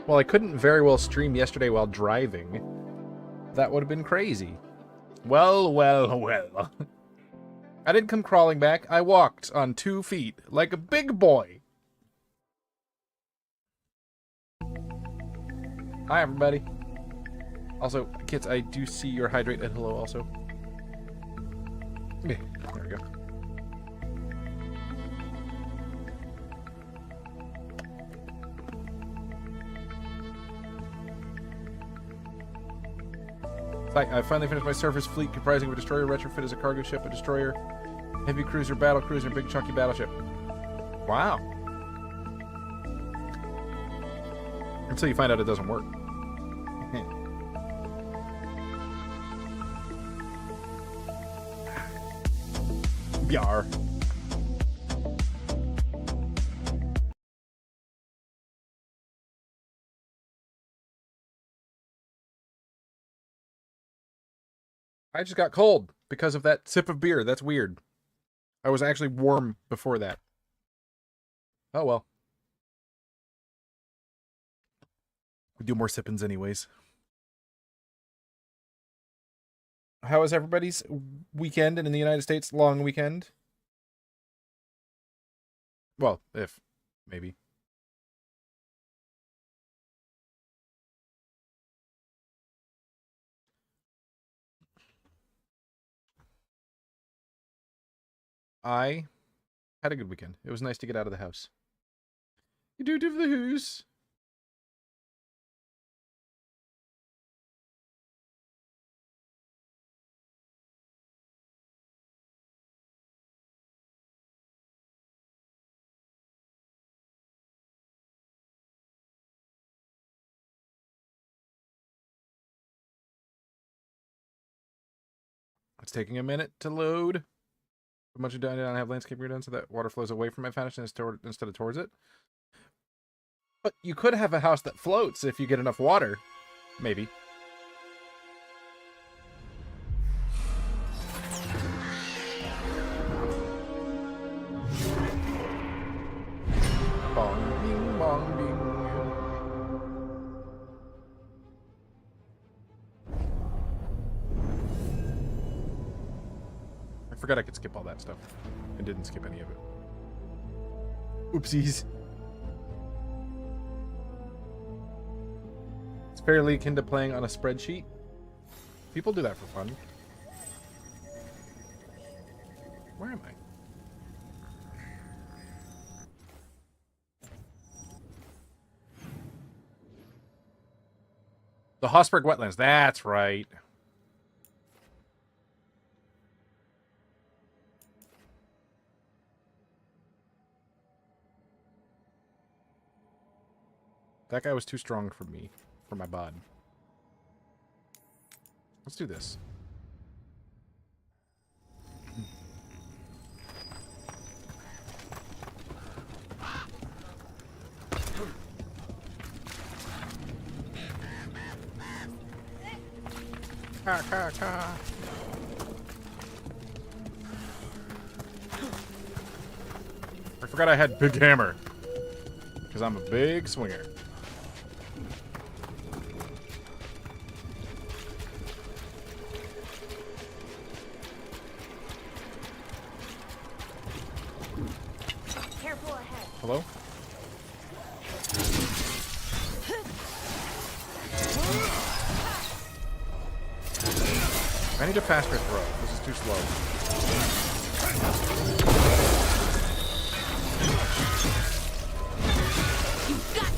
Well, I couldn't very well stream yesterday while driving. That would have been crazy. Well, well, well. I didn't come crawling back. I walked on 2 feet, like a big boy. Hi, everybody. Also, kids, I do see your hydrate and hello also. Yeah, there we go. I finally finished my surface fleet comprising of a destroyer retrofit as a cargo ship, a destroyer, heavy cruiser, battle cruiser, and big chunky battleship. Wow. Until you find out it doesn't work. Yar. I just got cold because of that sip of beer. That's weird. I was actually warm before that. Oh well. We do more sippins anyways. How was everybody's weekend and in the United States long weekend? Well, if maybe. I had a good weekend. It was nice to get out of the house. You do the hoose. It's taking a minute to load. A bunch of done. I don't have landscape redone so that water flows away from my foundation instead of towards it. But you could have a house that floats if you get enough water. Maybe. Bong, bing, bong, bing. I forgot I could skip all that stuff. I didn't skip any of it. Oopsies. It's fairly akin to playing on a spreadsheet. People do that for fun. Where am I? The Hossberg Wetlands. That's right. That guy was too strong for me, for my bod. Let's do this. Ka, ka, ka. I forgot I had big hammer. Because I'm a big swinger. Careful ahead. Hello? I need a faster throw. This is too slow. You got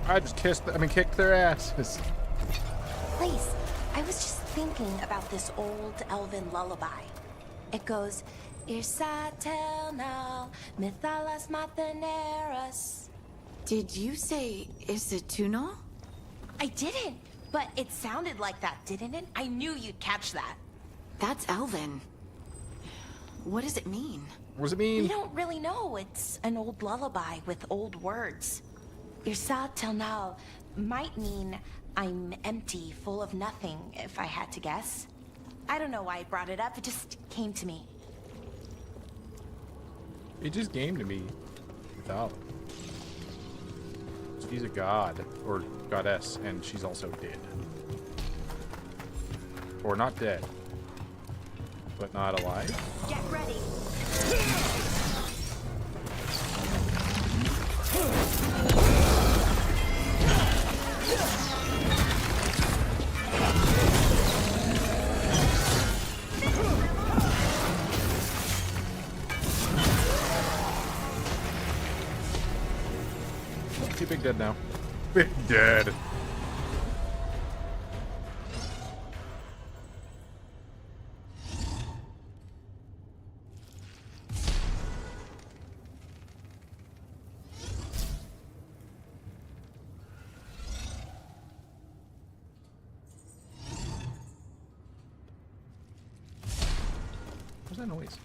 I just kicked their asses. Please, I was just thinking about this old elven lullaby. It goes, Irsatel now, Mithalas Matheneras. Did you say Isatuno? I didn't, but it sounded like that, didn't it? I knew you'd catch that. That's Elven. What does it mean? What does it We mean? don't really know. It's an old lullaby with old words. Irsatel now might mean I'm empty, full of nothing, if I had to guess. I don't know why I brought it up. It just came to me. It just came to me. Without. She's a god, or goddess, and she's also dead. Or not dead, but not alive. Get ready. See Big Dead now. Big Dead. What's that noise?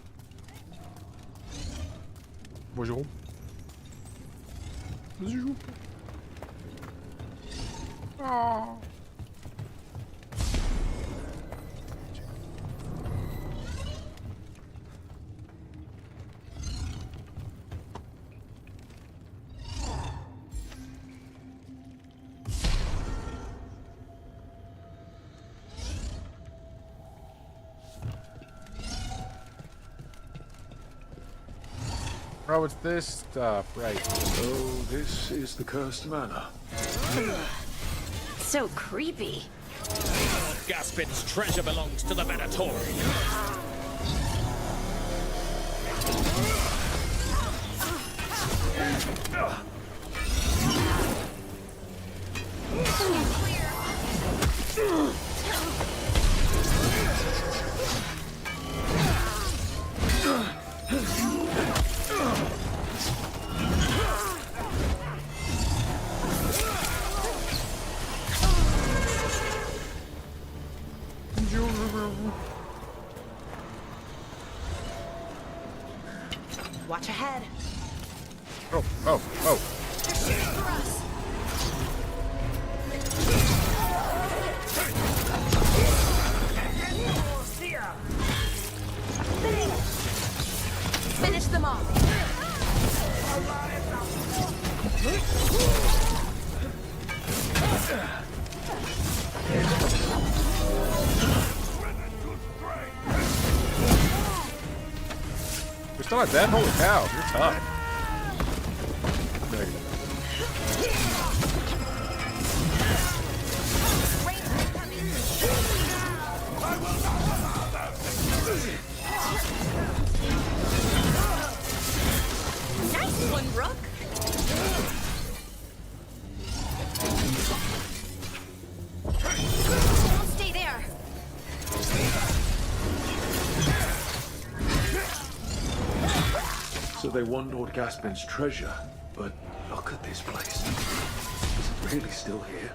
Bonjour. Bonjour. Oh. Oh, it's this stuff, right. So this is the cursed manor. So creepy. Gaspin's treasure belongs to the Minotaur. Watch ahead. Oh, oh, oh. They're shooting for us. Finish them off. You're still not dead? Holy cow, you're tough. Negative. Nice one, Rook. Don't stay there. So they want Lord Gaspin's treasure, but look at this place. Is it really still here?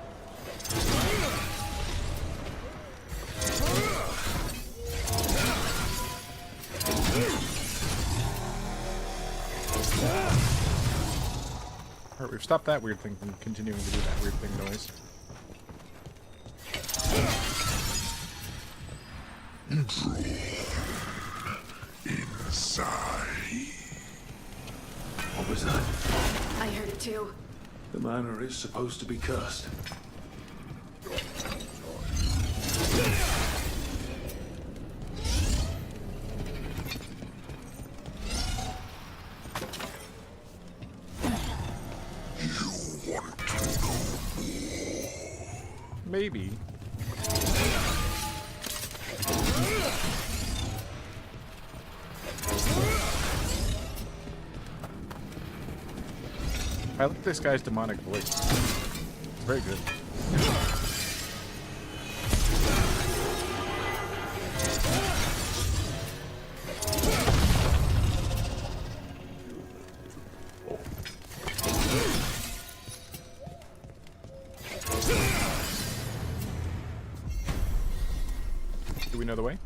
Alright, we've stopped that weird thing from continuing to do that weird thing noise. What was that? I heard it too. The manor is supposed to be cursed. Maybe. I like this guy's demonic voice. It's very good. Do we know the way?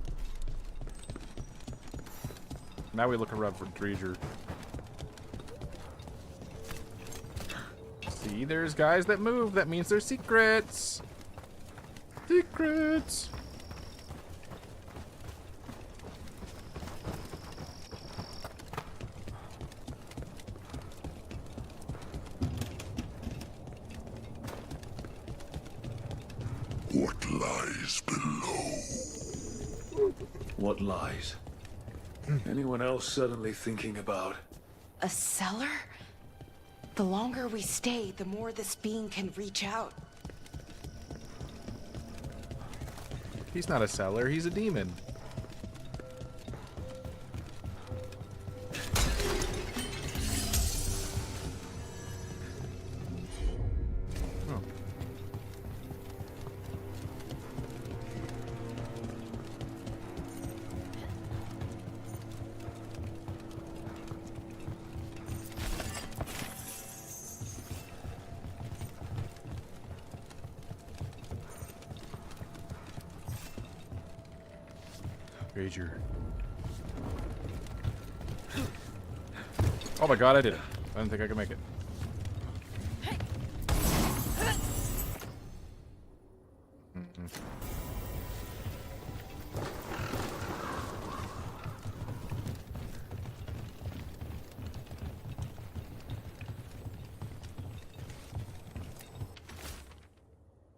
Now we look around for treasure. See, there's guys that move. That means there's secrets. Secrets. What lies below? What lies? Anyone else suddenly thinking about? A cellar? The longer we stay, the more this being can reach out. He's not a seller, he's a demon. Treasure. Oh my god, I did it. I didn't think I could make it.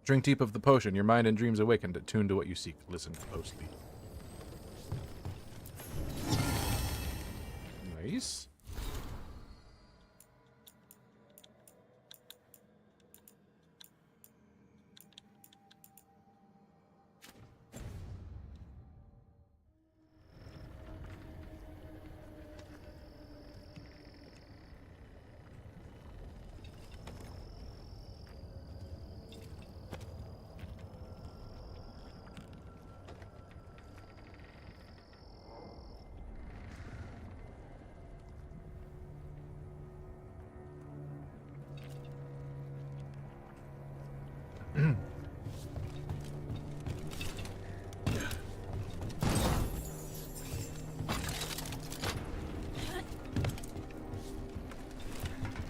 Drink deep of the potion. Your mind and dreams awakened, attuned to what you seek. Listen closely. Nice.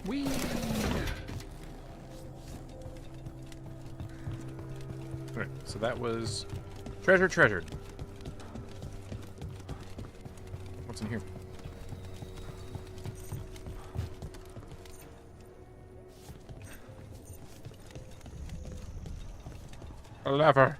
Whee! Alright, so that was treasure treasured. What's in here? A lever.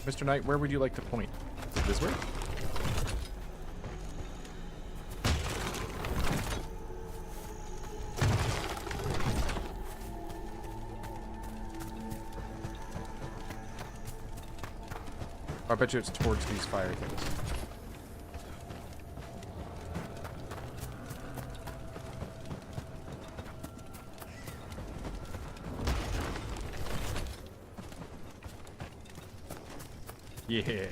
Mr. Knight, where would you like to point? This way? I bet you it's towards these fire things. Yeah.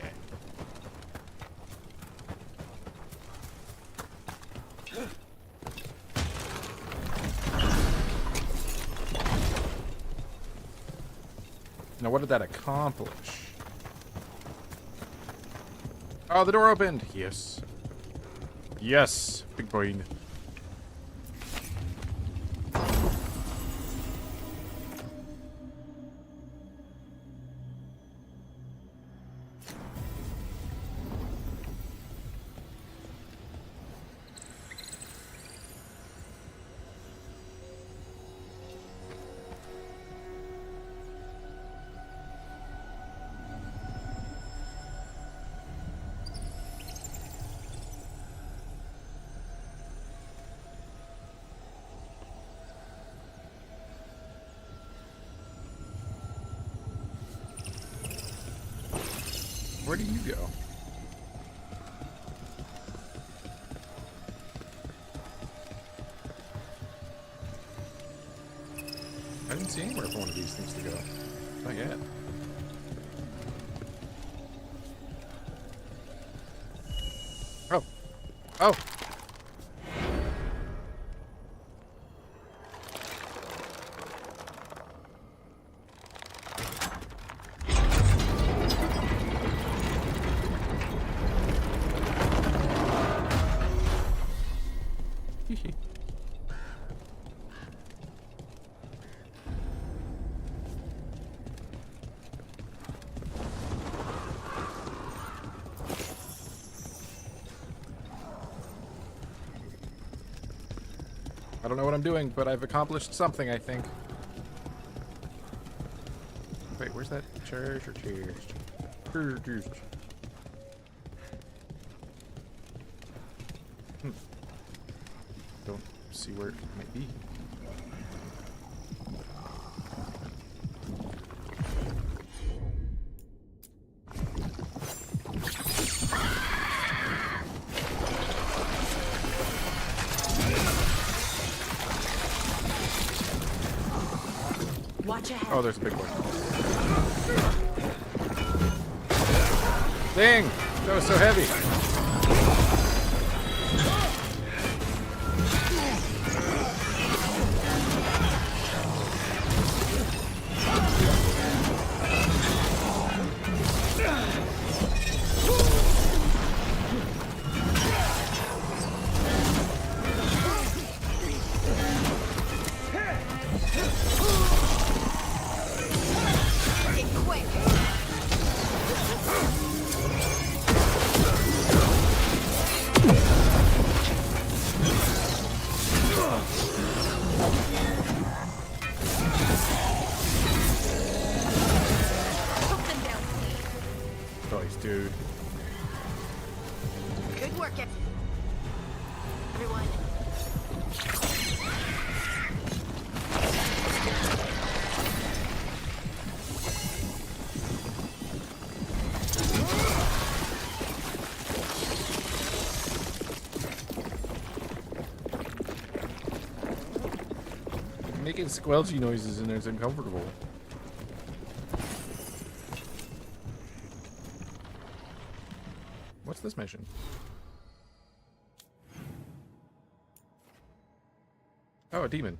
Now, what did that accomplish? Oh, the door opened. Yes. Yes. Big brain. Where do you go? I didn't see anywhere for one of these things to go. Not yet. Oh. Oh! I don't know what I'm doing, but I've accomplished something, I think. Wait, where's that treasure chest? Don't see where it might be. Watch ahead. Oh, there's a big one. Dang! That was so heavy. Get quick. Put them down. Nice, dude. Good work, everyone. Making squelchy noises in there is uncomfortable. What's this mission? Oh, a demon.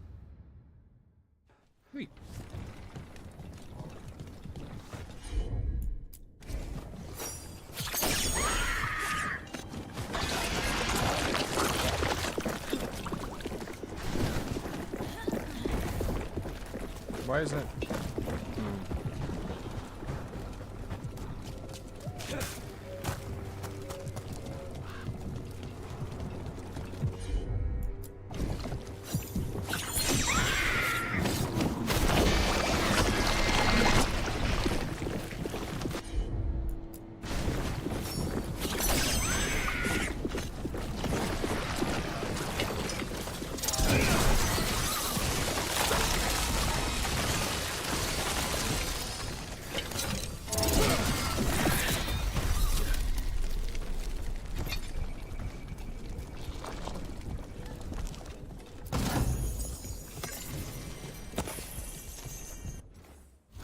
Sweet. Why is that?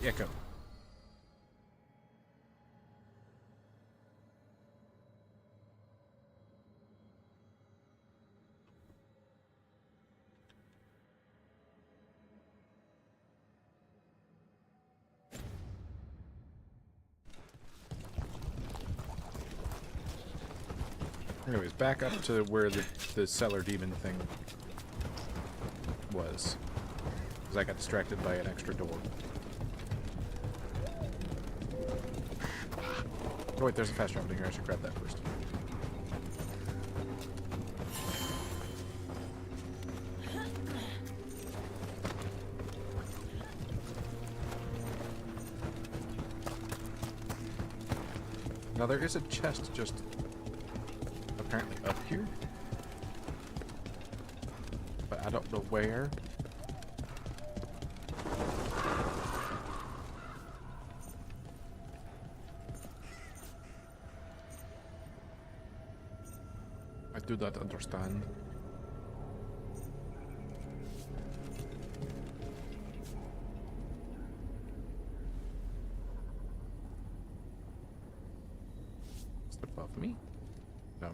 Echo. Anyways, back up to where the cellar demon thing was. Because I got distracted by an extra door. Oh wait, there's a fast travel here. I should grab that first. Now there is a chest just apparently up here, but I don't know where. I do not understand. Is it above me? No.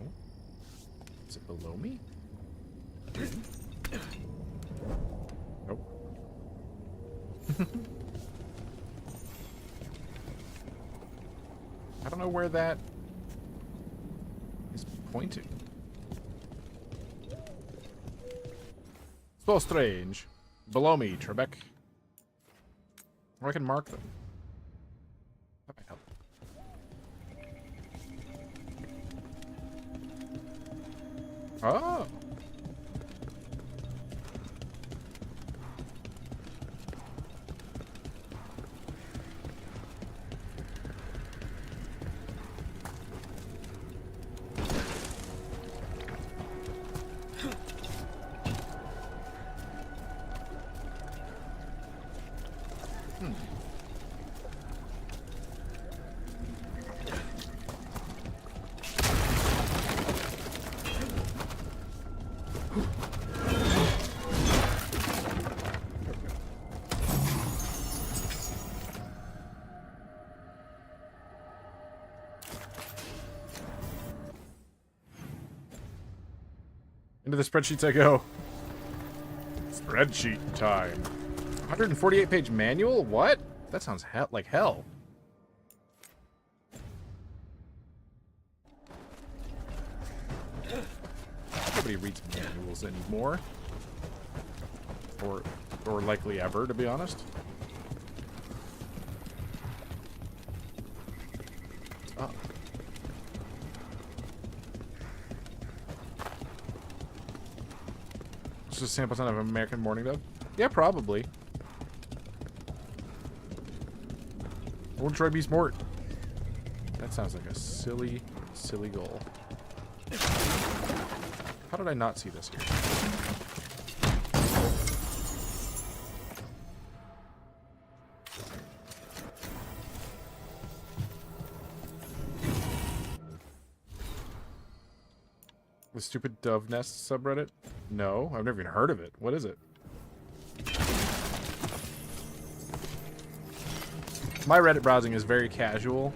Is it below me? Nope. I don't know where that is pointing. So strange. Below me, Trebek. Or I can mark them. That might help. Oh! Into the spreadsheets I go. Spreadsheet time. 148-page manual? What? That sounds like hell. Nobody reads manuals anymore. Or likely ever, to be honest. Oh. It's just a sample sound of American Morning Dove? Yeah, probably. Old Troy B. Smort. That sounds like a silly, silly goal. How did I not see this here? The stupid Dove Nest subreddit? No, I've never even heard of it. What is it? My Reddit browsing is very casual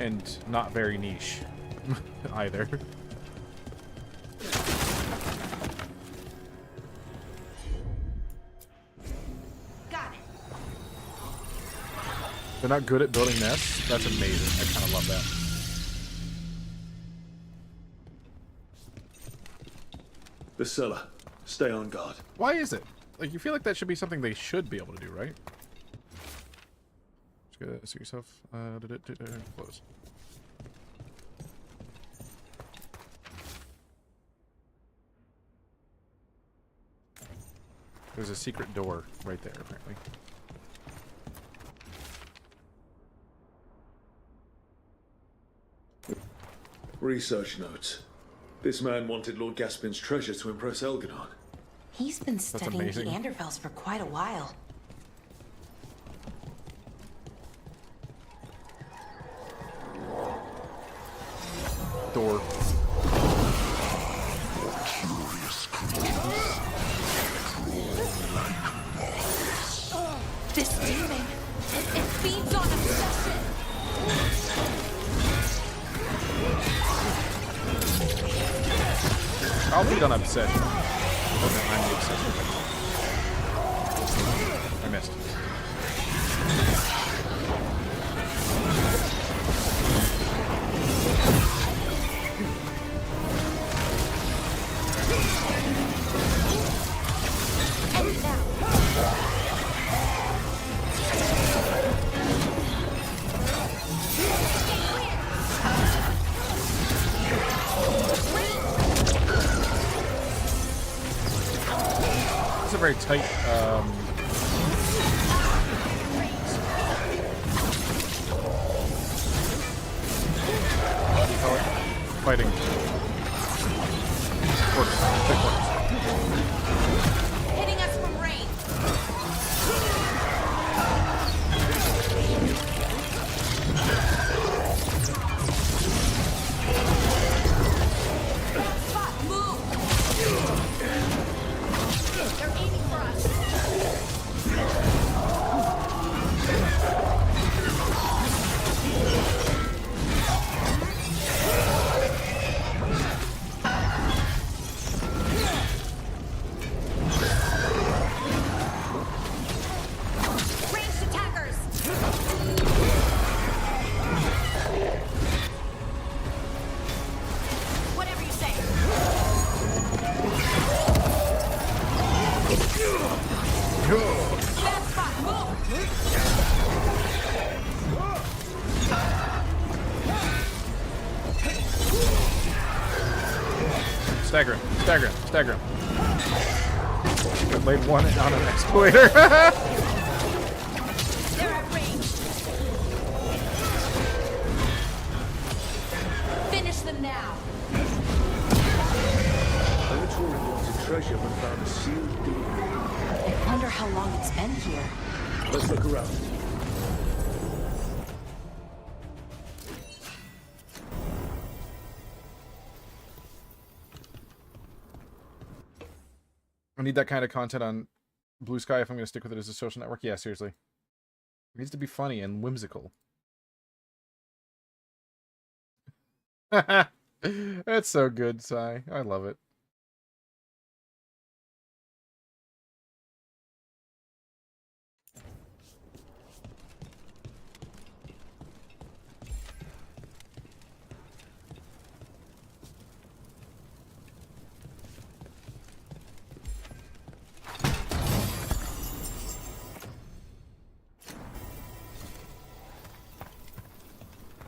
and not very niche either. Got it. They're not good at building nests? That's amazing. I kind of love that. The cellar. Stay on guard. Why is it? Like, you feel like that should be something they should be able to do, right? Just gotta see yourself. Close. There's a secret door right there, apparently. Research notes. This man wanted Lord Gaspin's treasure to impress Elginard. He's been studying amazing. Neanderthals for quite a while. Door. This demon, it feeds on obsession. I'll be done obsession. Okay, I'm the obsession. I missed. And now. It's a very tight, what do you call it? Fighting. Quarters. Tight quarters. Hitting us from range. Spot, move. They're aiming for us. Ranged attackers. Whatever you say. Bad spot, move. Stagger him. Stagger him. Stagger him. Good, laid one on an excavator. They're at range. Finish them now. Laboratory wanted treasure but found a sealed door. I wonder how long it's been here. Let's look around. I need that kind of content on Blue Sky if I'm going to stick with it as a social network. Yeah, seriously. It needs to be funny and whimsical. That's so good, Sai. I love it.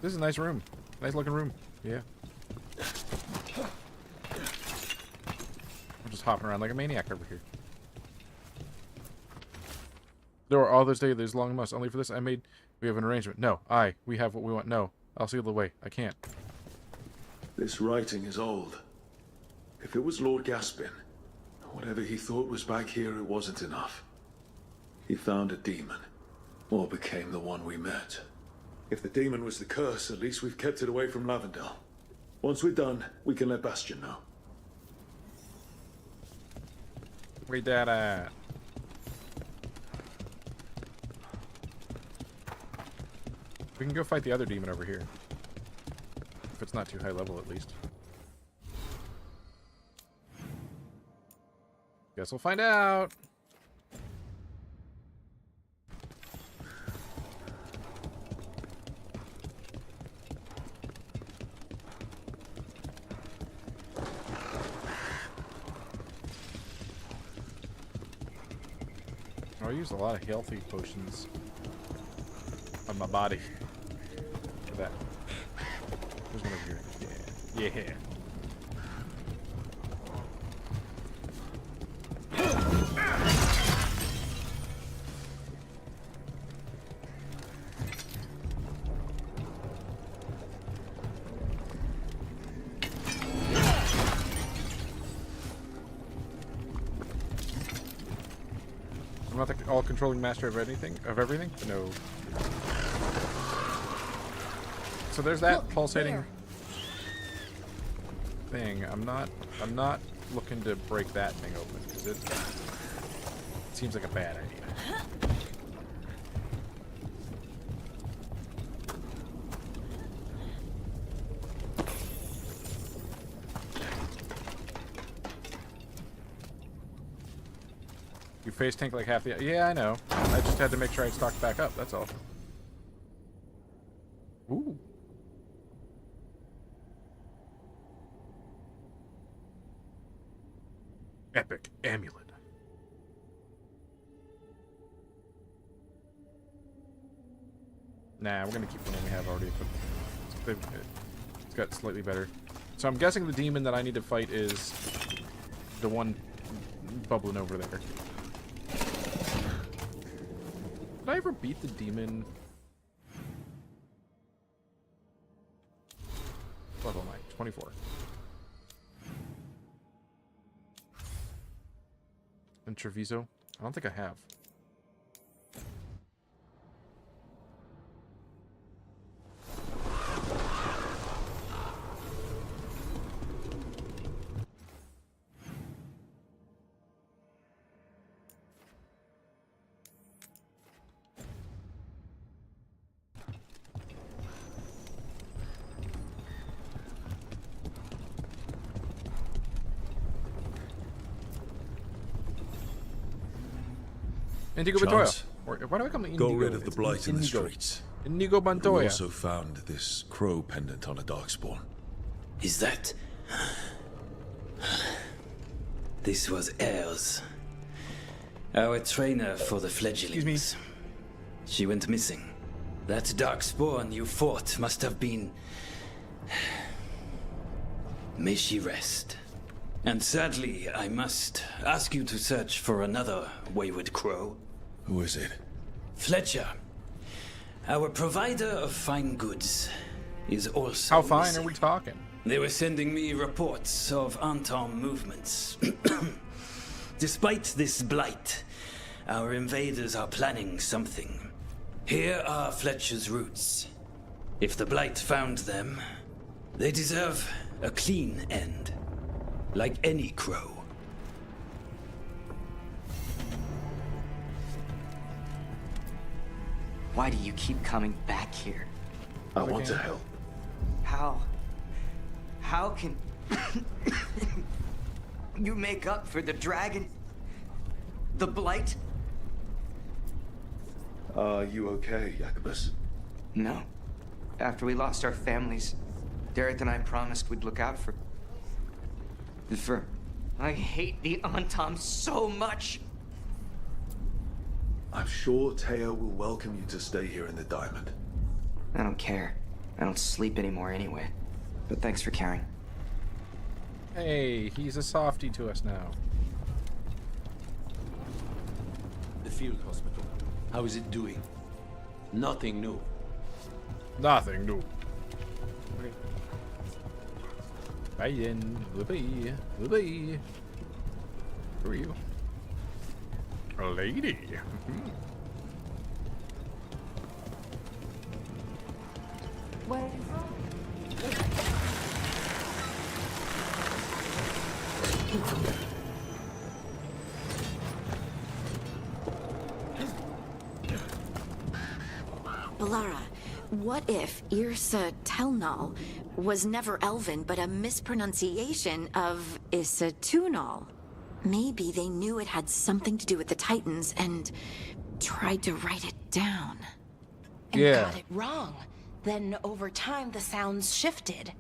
This is a nice room. Nice looking room. Yeah. I'm just hopping around like a maniac over here. There are all those days, there's long months. Only for this, we have an arrangement. No, we have what we want. No, I'll seal the way. I can't. This writing is old. If it was Lord Gaspin, whatever he thought was back here, it wasn't enough. He found a demon, or became the one we met. If the demon was the curse, at least we've kept it away from Lavendel. Once we're done, we can let Bastion know. Where that at? We can go fight the other demon over here. If it's not too high level, at least. Guess we'll find out. I use a lot of healthy potions on my body for that. There's one over here. Yeah. Yeah. I'm not the all-controlling master of everything. No. So there's that Look, pulsating thing. I'm not looking to break that thing open because it seems like a bad idea. You face tank like half the... Yeah, I know. I just had to make sure I stocked back up, that's all. Ooh. Epic amulet. Nah, we're gonna keep the one we have already equipped. It's got slightly better. So I'm guessing the demon that I need to fight is the one bubbling over there. Did I ever beat the demon? What level am I? 24. And Treviso? I don't think I have. Indigo Montoya. Chance, Or, why do I call him Indigo? got rid of the It's blight in the Indigo. streets. Indigo We Montoya. also found this crow pendant on a darkspawn. Is that... This was Airs, our trainer for the fledglings. Excuse me. She went missing. That darkspawn you fought must have been... May she rest. And sadly, I must ask you to search for another wayward crow. Who is it? Fletcher, our provider of fine goods, is also How fine missing. are we talking? They were sending me reports of Anton movements. Despite this blight, our invaders are planning something. Here are Fletcher's roots. If the blight found them, they deserve a clean end. Like any crow. Why do you keep coming back here? I want to help. How how can you make up for the dragon? The blight? Are you okay, Jacobus? No. After we lost our families, Dareth and I promised we'd look out for... I hate the Antom so much! I'm sure Teo will welcome you to stay here in the Diamond. I don't care. I don't sleep anymore anyway. But thanks for caring. Hey, he's a softie to us now. The field hospital. How is it doing? Nothing new. Nothing new. Bye then. Bye-bye. Bye-bye. Who are you? A lady. Balara, what if Irsa Telnal was never Elven, but a mispronunciation of Isatunal? Maybe they knew it had something to do with the Titans and tried to write it down. And Yeah. got it wrong. Then over time the sounds shifted.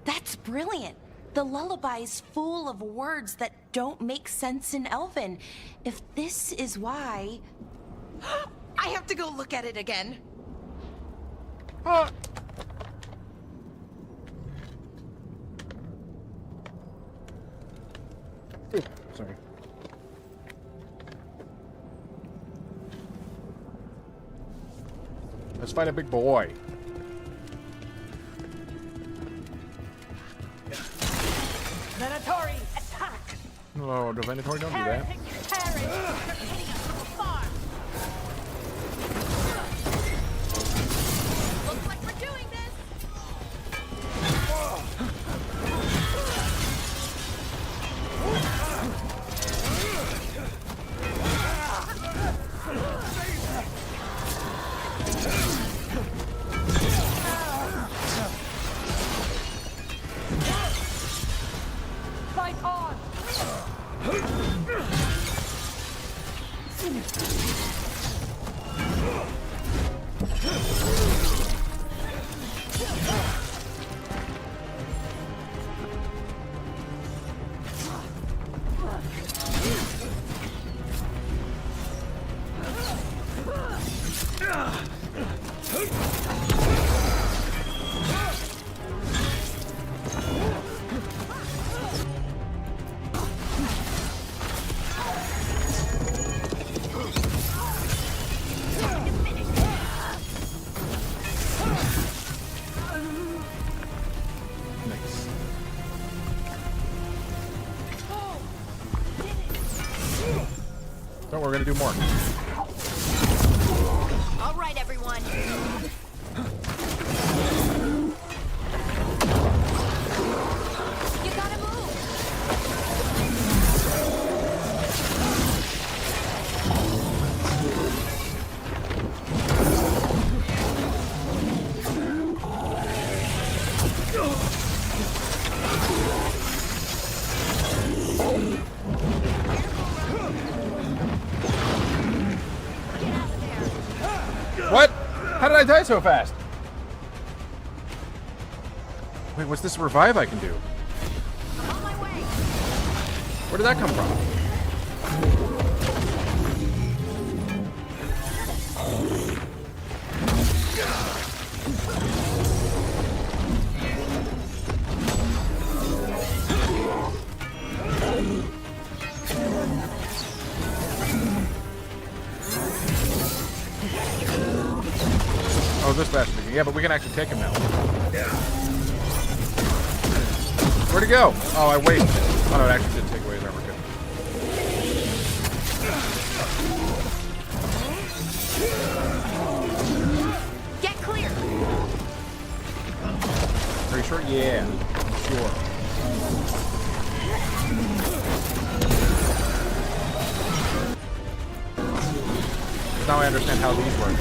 That's brilliant. The lullaby's full of words that don't make sense in Elven. If this is why... I have to go look at it again. Oh. Ooh, sorry. Let's fight a big boy. Venatori, attack! No, the Venatori don't do that. Looks like we're doing this! Fight on! Nice. Don't worry, we're gonna do more. All right, everyone. You gotta move. What? How did I die so fast? Wait, what's this revive I can do? On my way! Where did that come from? Oh, this bastard again. Yeah, but we can actually take him now. Where'd he go? Oh, I wasted it. Oh, no, it actually did take away his armor. Good. Get clear. Are you sure? Yeah. Sure. Now I understand how these work.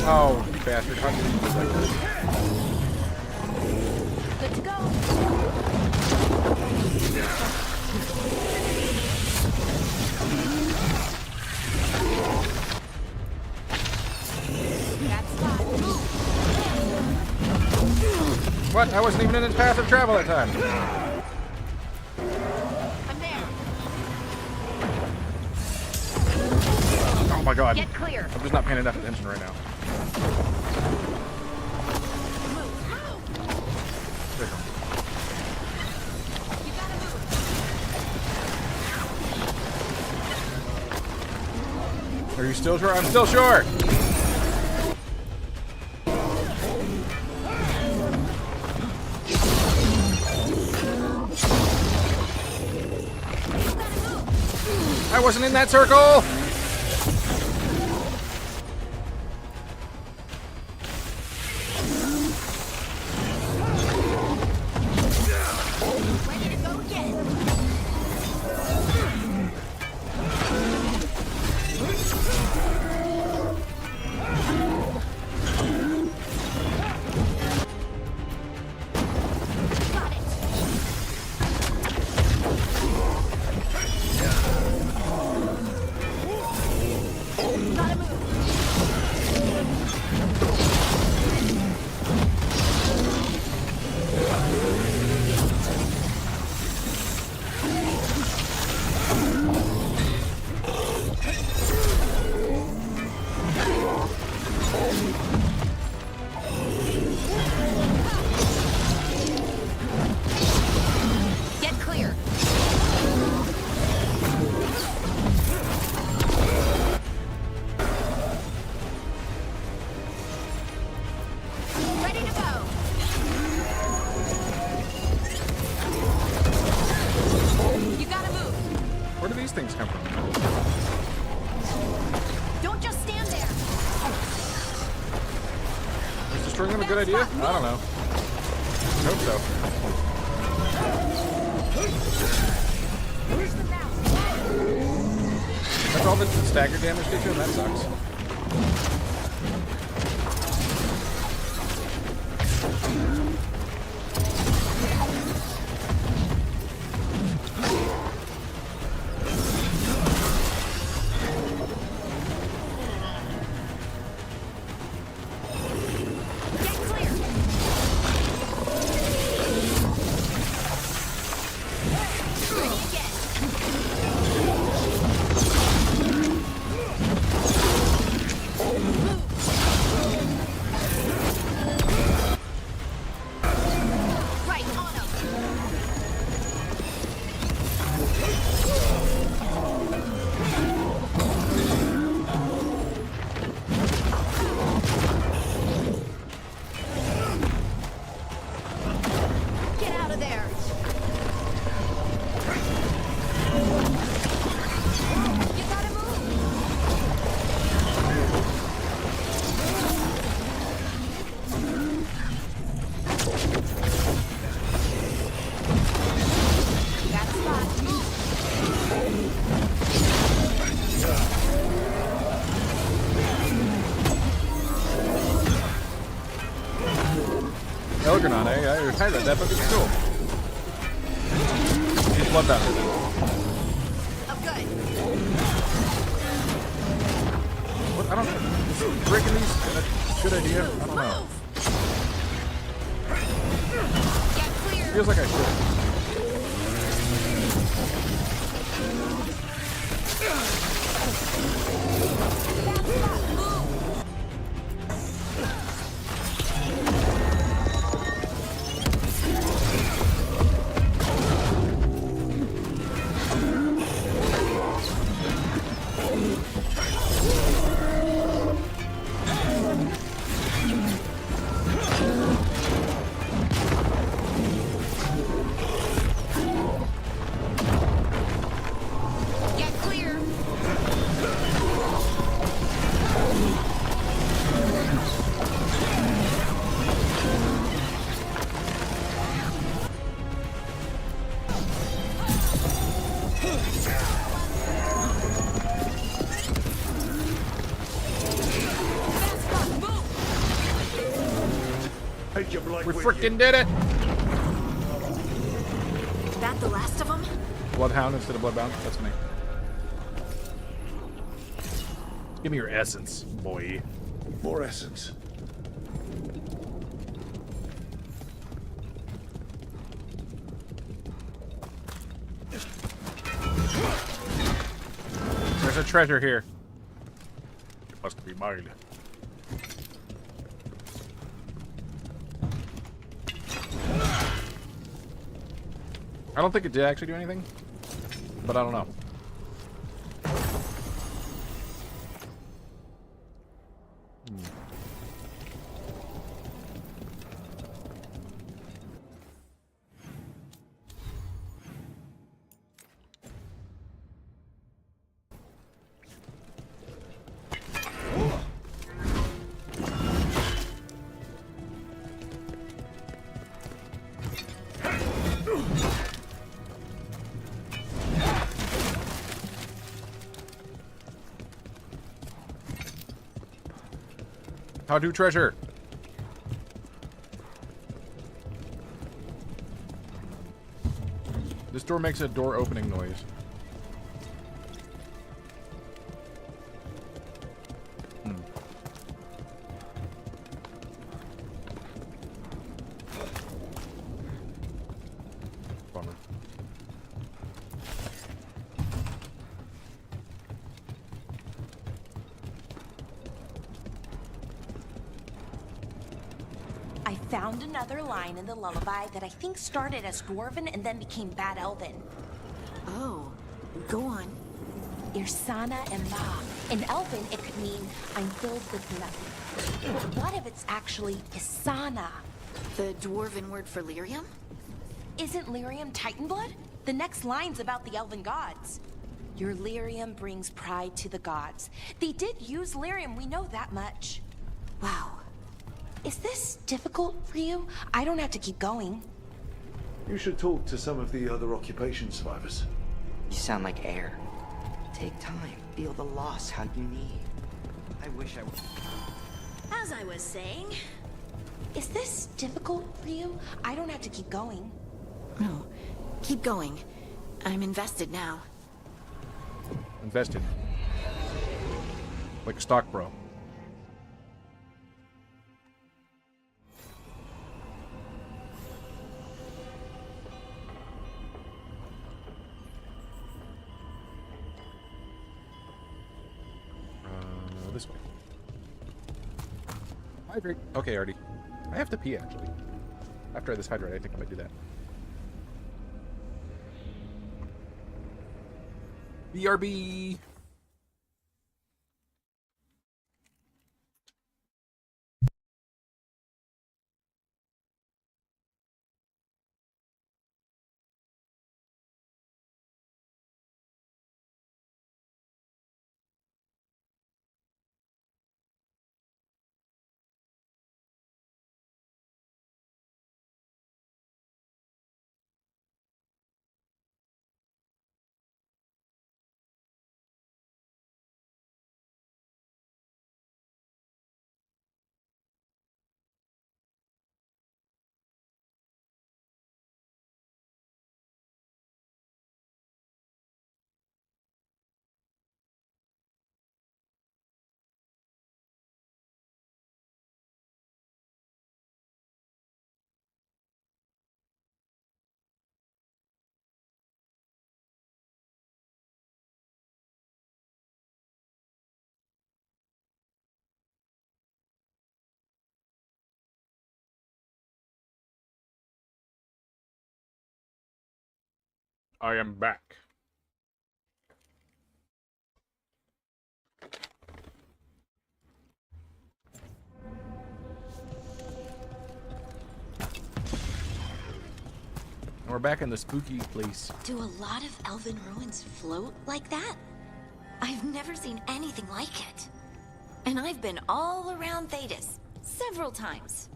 Oh, you bastard. How did you do that? Good to go. That's fine. What? I wasn't even in its path of travel that time. I'm there. Oh my god. Get clear. I'm just not paying enough attention right now. There you go. You gotta move. Are you still sure? I'm still sure! I wasn't in that circle! Ready to go again. Got it. Gotta move. Get clear. Ready to go. You gotta move. Where do these things come from? Don't just stand there. Is destroying them a good idea? I don't know. I hope so. Where's the mouse? That's all the stagger damage did you? That sucks. Get clear. Ready again. Right on 'em. Get out of there. You gotta move. That's fine. Move. Veilguard, eh? I read that book. It's cool. He's bloodbound. Oh, good. What? I don't know. Is breaking these a good idea? I don't know. Get clear. Feels like I should. We freaking did it! That the last of them? Bloodhound instead of Bloodbound. That's me. Give me your essence, boy. More essence. There's a treasure here. It must be mine. I don't think it did actually do anything, but I don't know. How to treasure. This door makes a door opening noise. Bummer. I found another line in the lullaby that I think started as Dwarven and then became Bad Elven. Oh, go on. Irsana and Ma. In Elven, it could mean I'm filled with nothing. But what if it's actually Isana? The dwarven word for lyrium? Isn't lyrium Titan blood? The next line's about the elven gods. Your lyrium brings pride to the gods. They did use lyrium, we know that much. Wow. Is this difficult for you? I don't have to keep going. You should talk to some of the other occupation survivors. You sound like air. Take time. Feel the loss how you need. I wish I were... As I was saying... Is this difficult for you? I don't have to keep going. No, keep going. I'm invested now. Invested. Like a stock bro. This way. Hydrate. Okay, Artie. I have to pee, actually. After this hydrate, I think I might do that. BRB! I am back. And we're back in the spooky place. Do a lot of elven ruins float like that? I've never seen anything like it. And I've been all around Thedas, several times.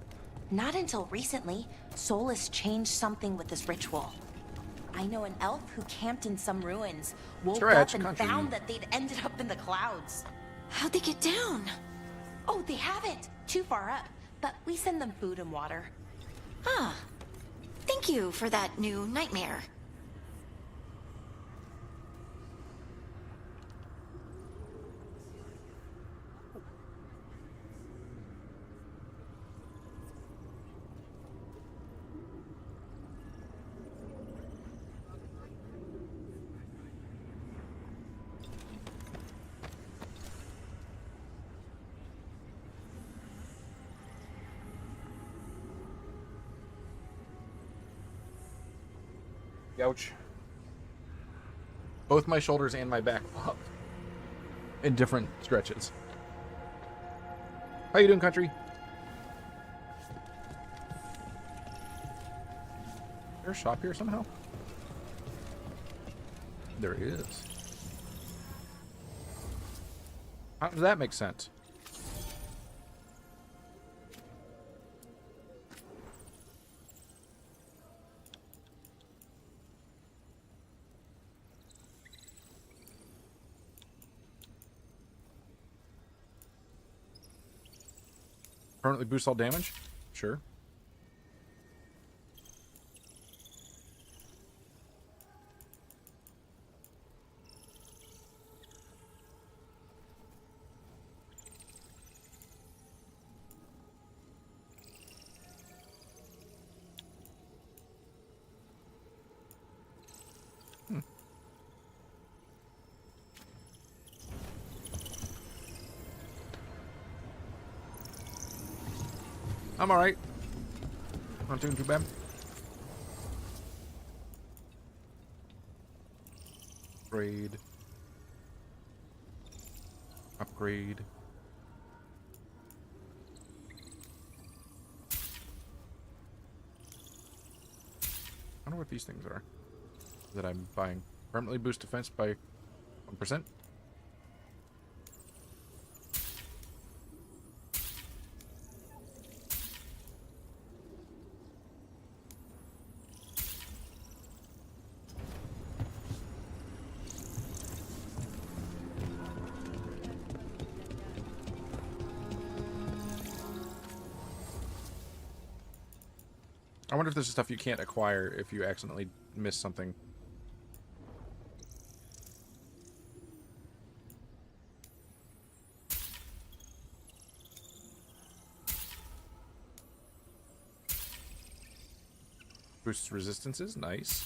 Not until recently, Solus changed something with this ritual. I know an elf who camped in some ruins, woke up and found that they'd ended up in the clouds. How'd they get down? Oh, they haven't. Too far up. But we send them food and water. Ah, thank you for that new nightmare. Ouch. Both my shoulders and my back pop in different stretches. How you doing, country? Is there a shop here somehow? There is. How does that make sense? Permanently boost all damage? Sure. I'm alright. Not doing too bad. Upgrade. Upgrade. I wonder what these things are that I'm buying. Permanently boost defense by 1%. I wonder if this is stuff you can't acquire if you accidentally miss something. Boosts resistances, nice.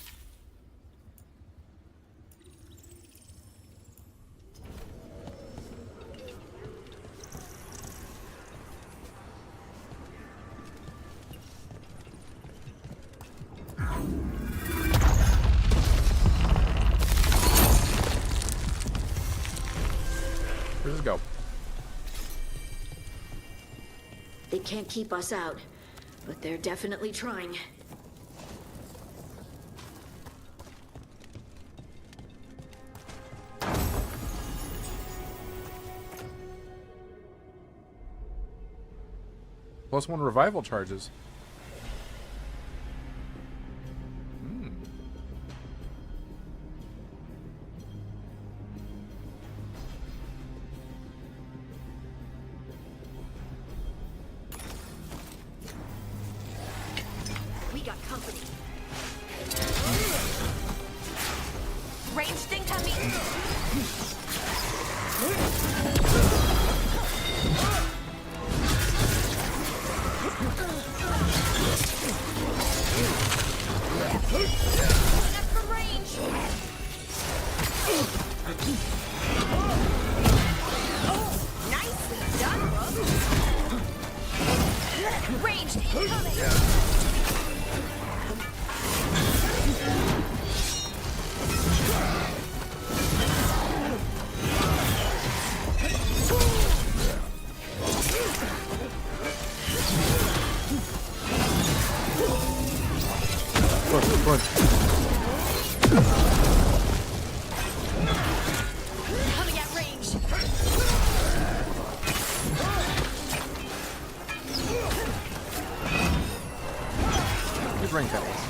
Where's this go? They can't keep us out, but they're definitely trying. +1 revival charges. We got company. Ranged incoming! Enough from range! Nicely done, Rook! Ranged incoming! Run. Coming at range! Use ring petals.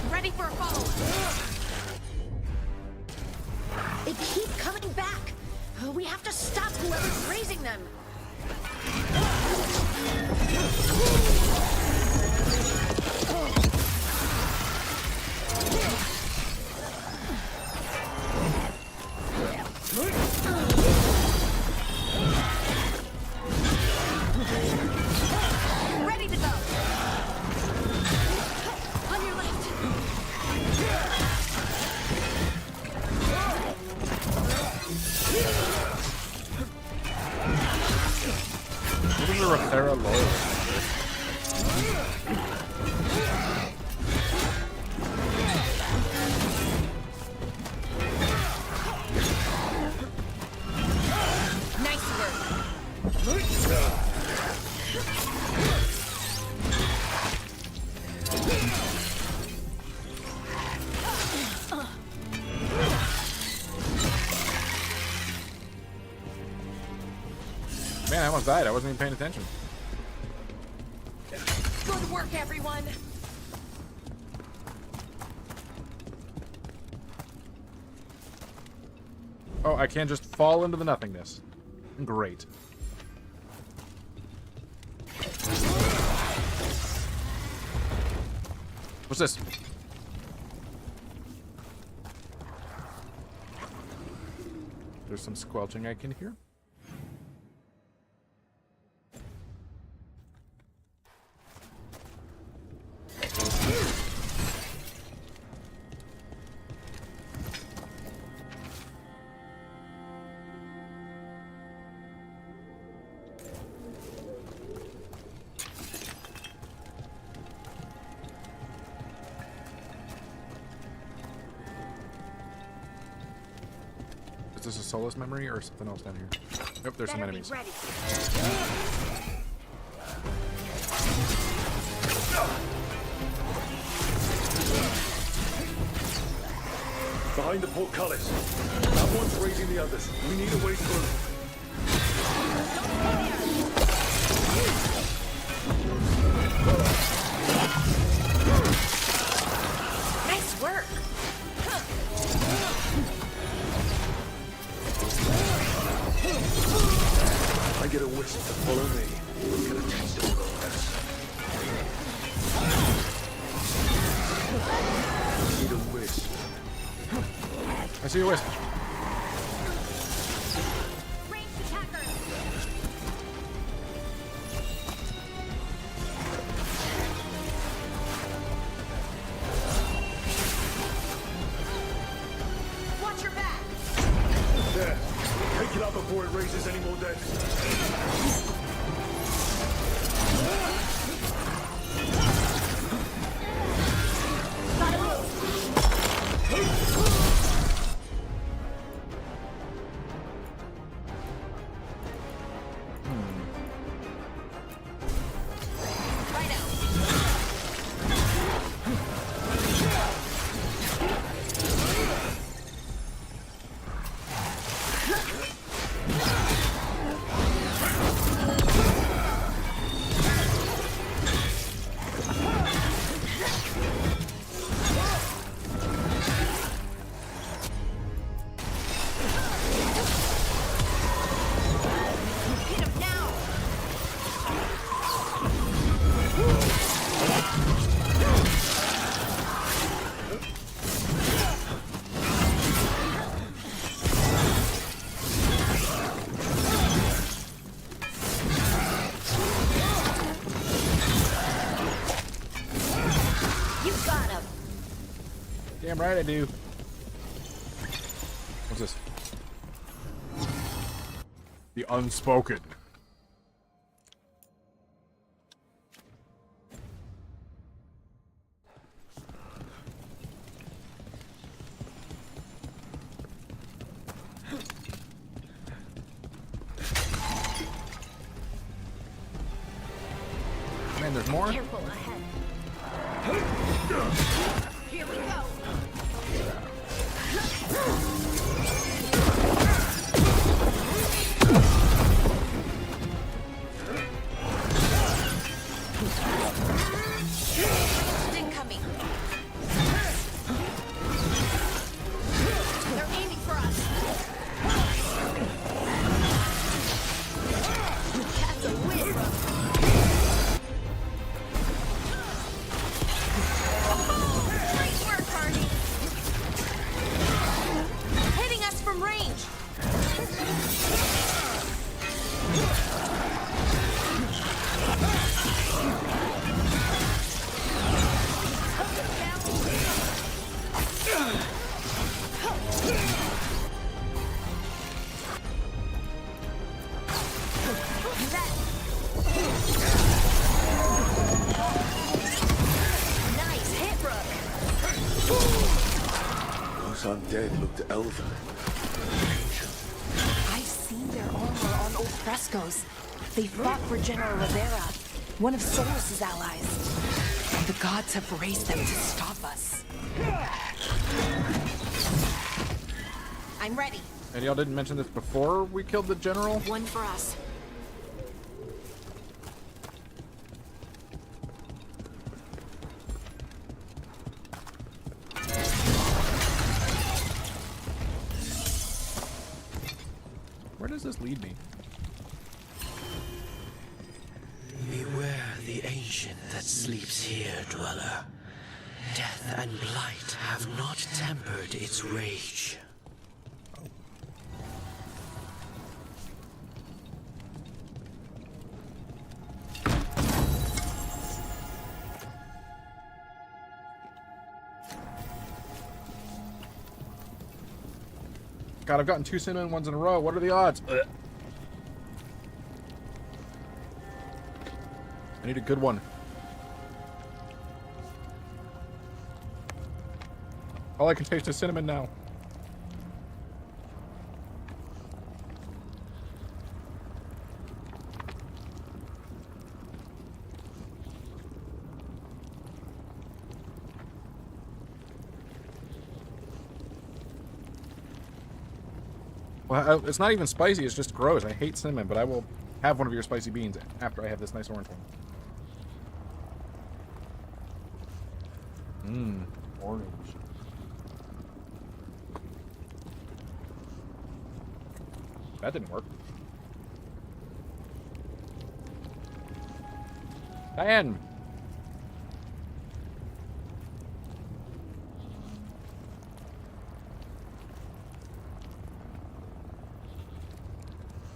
Ready for a follow-up! have to stop whoever's raising them. Ready to go. On your left. What is a Rafera loyal? Nice work. Man, I almost died. I wasn't even paying attention. Good work, everyone. Oh, I can't just fall into the nothingness. Great. What's this? There's some squelching I can hear. Is this a Solus memory or something else down here? Nope, there's some Better be enemies. ready. Behind the portcullis. That one's raising the others. We need a way through. Nice work. I get a wisp to follow me. I'm gonna taste it all this. Need a wisp. I see a wisp. Ranged attacker. Watch your back. There. Take it out before it raises any more dead. Gotta move. Right out. Hit him now. You got him. Damn right I do. What's this? The Unspoken. Man, there's more? Careful ahead. Here we go. Incoming. They're aiming for us. dead looked elven. I've seen their armor on old frescoes. They fought for General Rivera, one of Solus' allies. And the gods have raised them to stop us. I'm ready. And y'all didn't mention this before we killed the general? One for us. Where does this lead me? Beware the ancient that sleeps here, dweller. Death and blight have not tempered its rage. God, I've gotten 2 cinnamon ones in a row. What are the odds? Ugh. I need a good one. All I can taste is cinnamon now. Well, it's not even spicy, it's just gross. I hate cinnamon, but I will have one of your spicy beans after I have this nice orange one. Mmm, orange. That didn't work. Diane!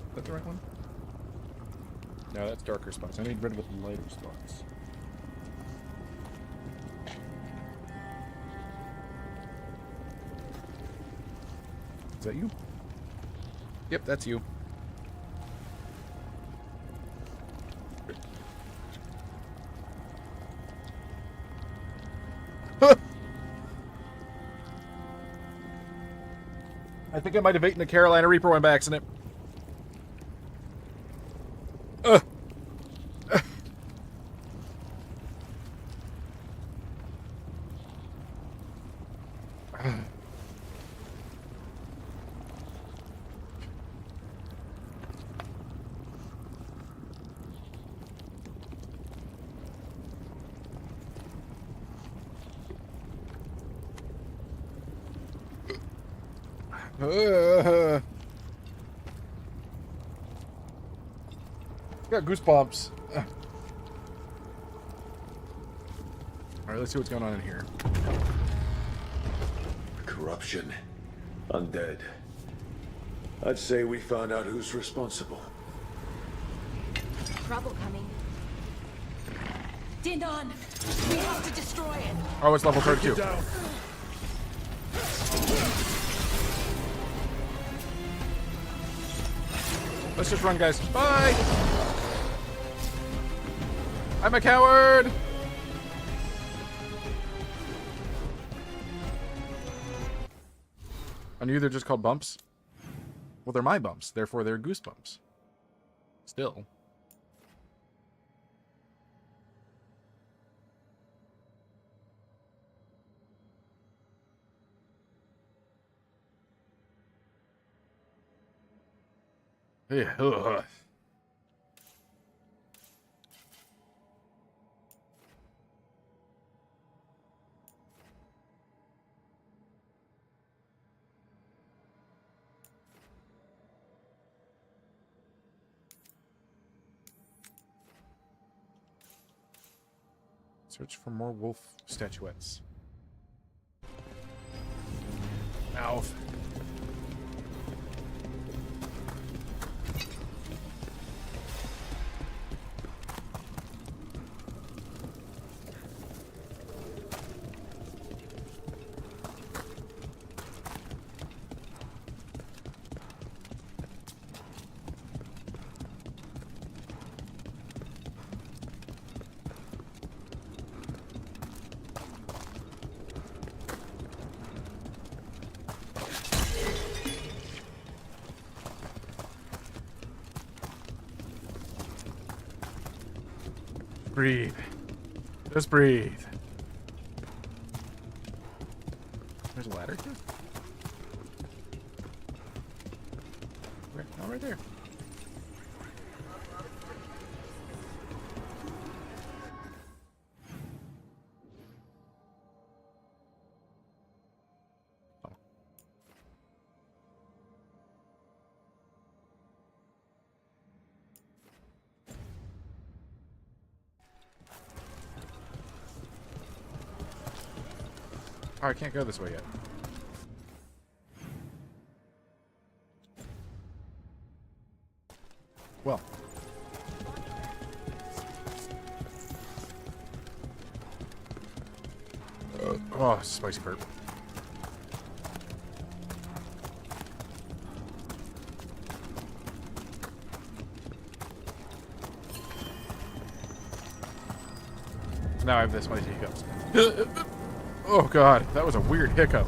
Is that the right one? No, that's darker spots. I need rid of the lighter spots. Is that you? Yep, that's you. I think I might have eaten the Carolina Reaper one by accident. Got goosebumps. Alright, let's see what's going on in here. Corruption. Undead. I'd say we found out who's responsible. Trouble coming. Dinon, we have to destroy it. Oh, it's level 32. Let's just run, guys. Bye! I'm a coward! I knew they're just called bumps. Well, they're my bumps, therefore they're goosebumps. Still. Yeah. Ugh. Search for more wolf statuettes. Mouth. breathe. Just breathe. There's a ladder here? Where? Oh, right there. Oh, I can't go this way yet. Well. Oh, spicy burp. Now I have this spicy hiccups. Oh god, that was a weird hiccup.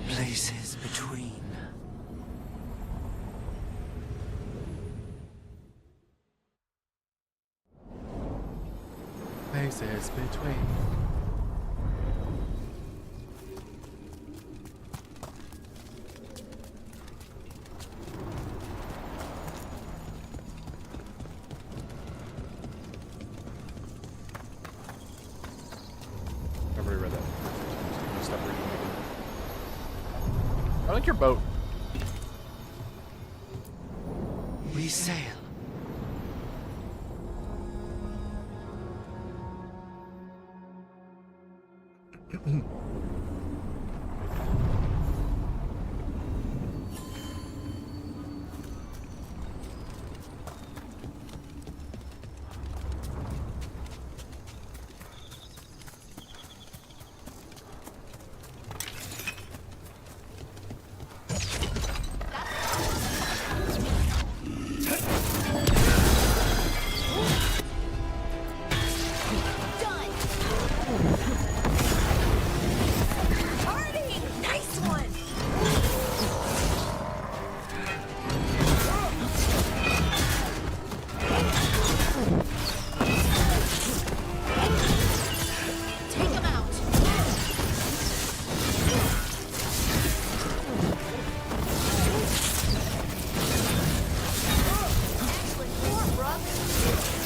Places between. Places between. I've already read that. Stop reading it. I like your boat. We sail.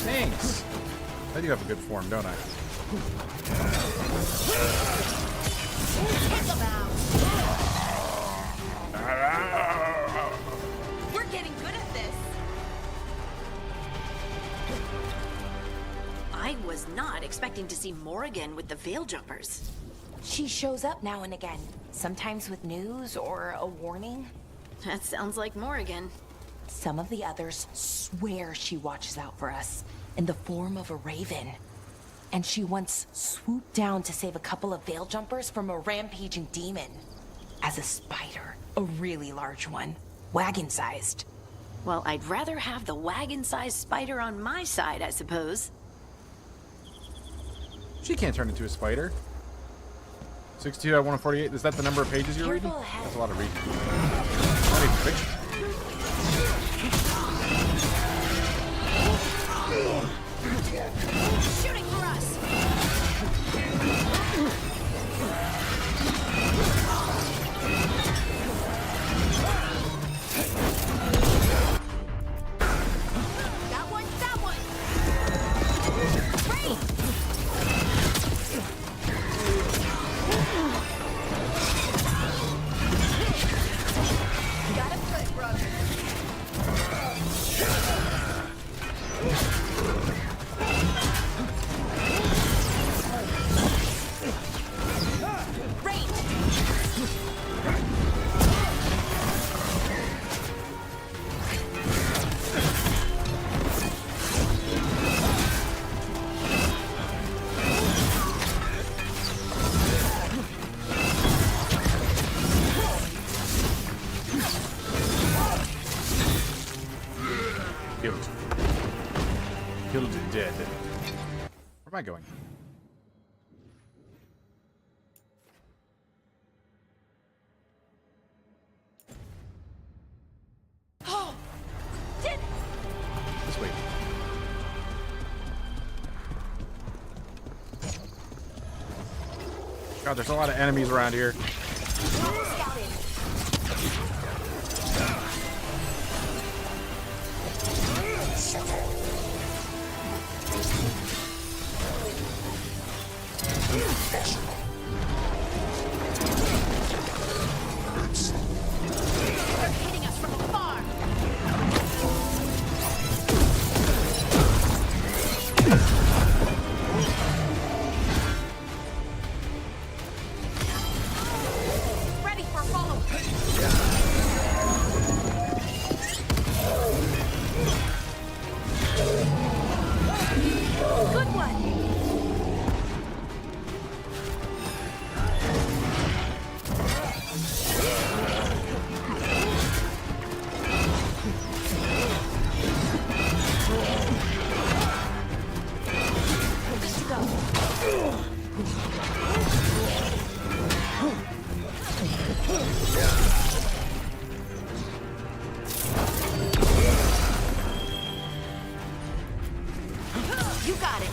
Thanks. I do have a good form, don't I? Take them out. We're getting good at this. I was not expecting to see Morrigan with the Veil Jumpers. She shows up now and again, sometimes with news or a warning. That sounds like Morrigan. Some of the others swear she watches out for us in the form of a raven. And she once swooped down to save a couple of Veil Jumpers from a rampaging demon. As a spider, a really large one, wagon-sized. Well, I'd rather have the wagon-sized spider on my side, I suppose. She can't turn into a spider. 62 out of 148. Is that the number of pages you're reading? Careful ahead. That's a lot of reading. Not even fiction. Shooting for us. That one, that one. Great. Got him good, brother. Killed. Killed and dead. Where am I going? God, there's a lot of enemies around here. Hitting us from afar. Ready for follow. Good one. You got it.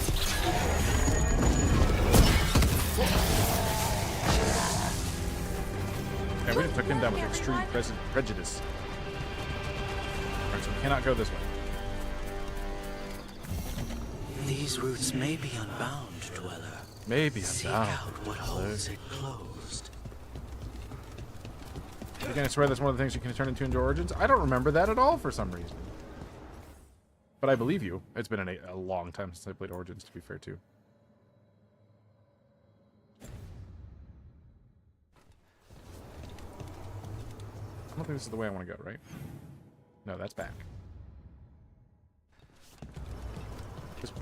Okay, we just took him down with extreme prejudice. Alright, so we cannot go this way. These routes may be unbound, Dweller. Maybe Seek I'm down. out what holds it closed. You're gonna swear that's one of the things you can turn into Origins? I don't remember that at all for some reason. But I believe you. It's been a long time since I played Origins, to be fair, too. I don't think this is the way I want to go, right? No, that's back. This way.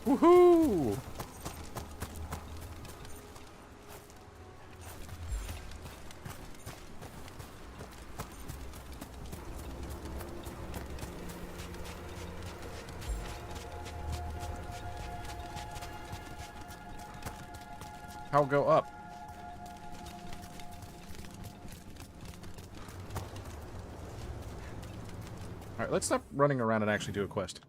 Woohoo! I'll go up. Alright, let's stop running around and actually do a quest.